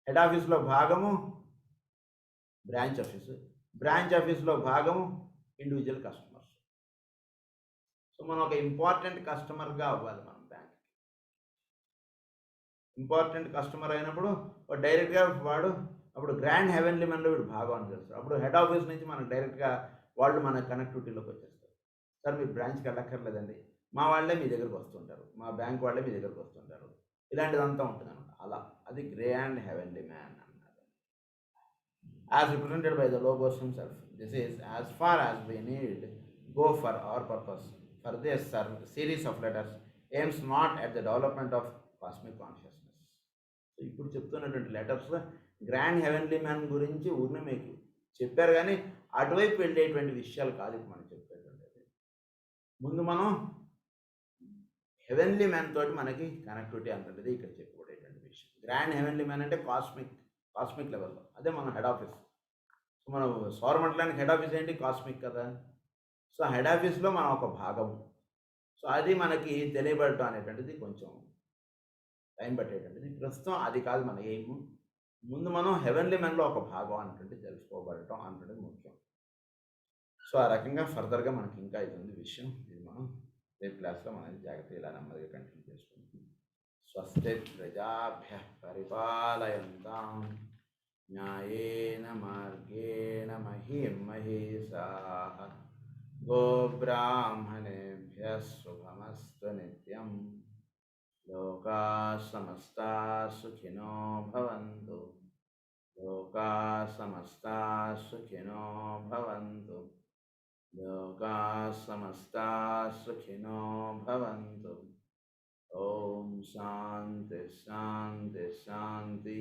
Head ఆఫీస్లో భాగము branch office, branch ఆఫీస్లో భాగము ఇండివిజువల్ కస్టమర్స్. సో మనం ఒక ఇంపార్టెంట్ కస్టమర్గా అవ్వాలి మనం బ్యాంక్. ఇంపార్టెంట్ కస్టమర్ అయినప్పుడు డైరెక్ట్గా వాడు అప్పుడు గ్రాండ్ హెవెన్లీ మ్యాన్లో వీడు భాగం అని చేస్తారు. అప్పుడు హెడ్ ఆఫీస్ నుంచి మనకు డైరెక్ట్గా వాళ్ళు మన కనెక్టివిటీలోకి వచ్చేస్తారు. సార్ మీరు బ్రాంచ్కి వెళ్ళక్కర్లేదండి, మా వాళ్ళే మీ దగ్గరకు వస్తుంటారు, మా బ్యాంక్ వాళ్ళే మీ దగ్గరకు వస్తుంటారు, ఇలాంటిదంతా ఉంటుంది అనమాట. అలా అది గ్రాండ్ హెవెన్లీ మ్యాన్ అన్నారు. As represented by the logos himself. This is as far as we need go for our purpose. For this series of letters aims not at the development of cosmic consciousness. So ఇప్పుడు చెప్తున్నటువంటి letters grand heavenly man గురించి ఊరిని మీకు చెప్పారు, కానీ అటువైపు వెళ్ళేటువంటి విషయాలు కాదు ఇప్పుడు మనం చెప్పేటువంటిది. ముందు మనం హెవెన్లీ మ్యాన్ తోటి మనకి కనెక్టివిటీ అంటుంటుంది ఇక్కడ చెప్పుకునేటువంటి విషయం. గ్రాండ్ హెవెన్లీ మ్యాన్ అంటే కాస్మిక్ లెవెల్లో, అదే మన హెడ్ ఆఫీస్. సో మనం సౌరమండలానికి హెడ్ ఆఫీస్ ఏంటి? కాస్మిక్ కదా. సో హెడ్ ఆఫీస్లో మనం ఒక భాగము. సో అది మనకి తెలియబడటం అనేటువంటిది కొంచెం టైం పట్టేటువంటిది. ప్రస్తుతం అది కాదు మన ఎయిమ్. ముందు మనం హెవెన్లీ మ్యాన్లో ఒక భాగం అనేటువంటిది తెలుసుకోబడటం అనేటువంటిది ముఖ్యం. సో ఆ రకంగా ఫర్దర్గా మనకి ఇంకా ఇది ఉంది విషయం. ఇది మనం రేపు క్లాస్లో మనం జాగ్రత్తగా ఇలా నెమ్మదిగా కంటిన్యూ చేసుకుంటాం. స్వస్తి ప్రజాభ్యః పరిపాలయంతాం న్యాయేన మార్గేణ మహీం మహీషాః. గోబ్రాహ్మణేభ్యः శుభమస్తు నిత్యం. లోకాః సమస్తాః సుఖినో భవంతు. లోకాః సమస్తాః సుఖినో భవంతు. లోకాః సమస్తాః సుఖినో భవంతు. ఓం శాంతి శాంతి శాంతి.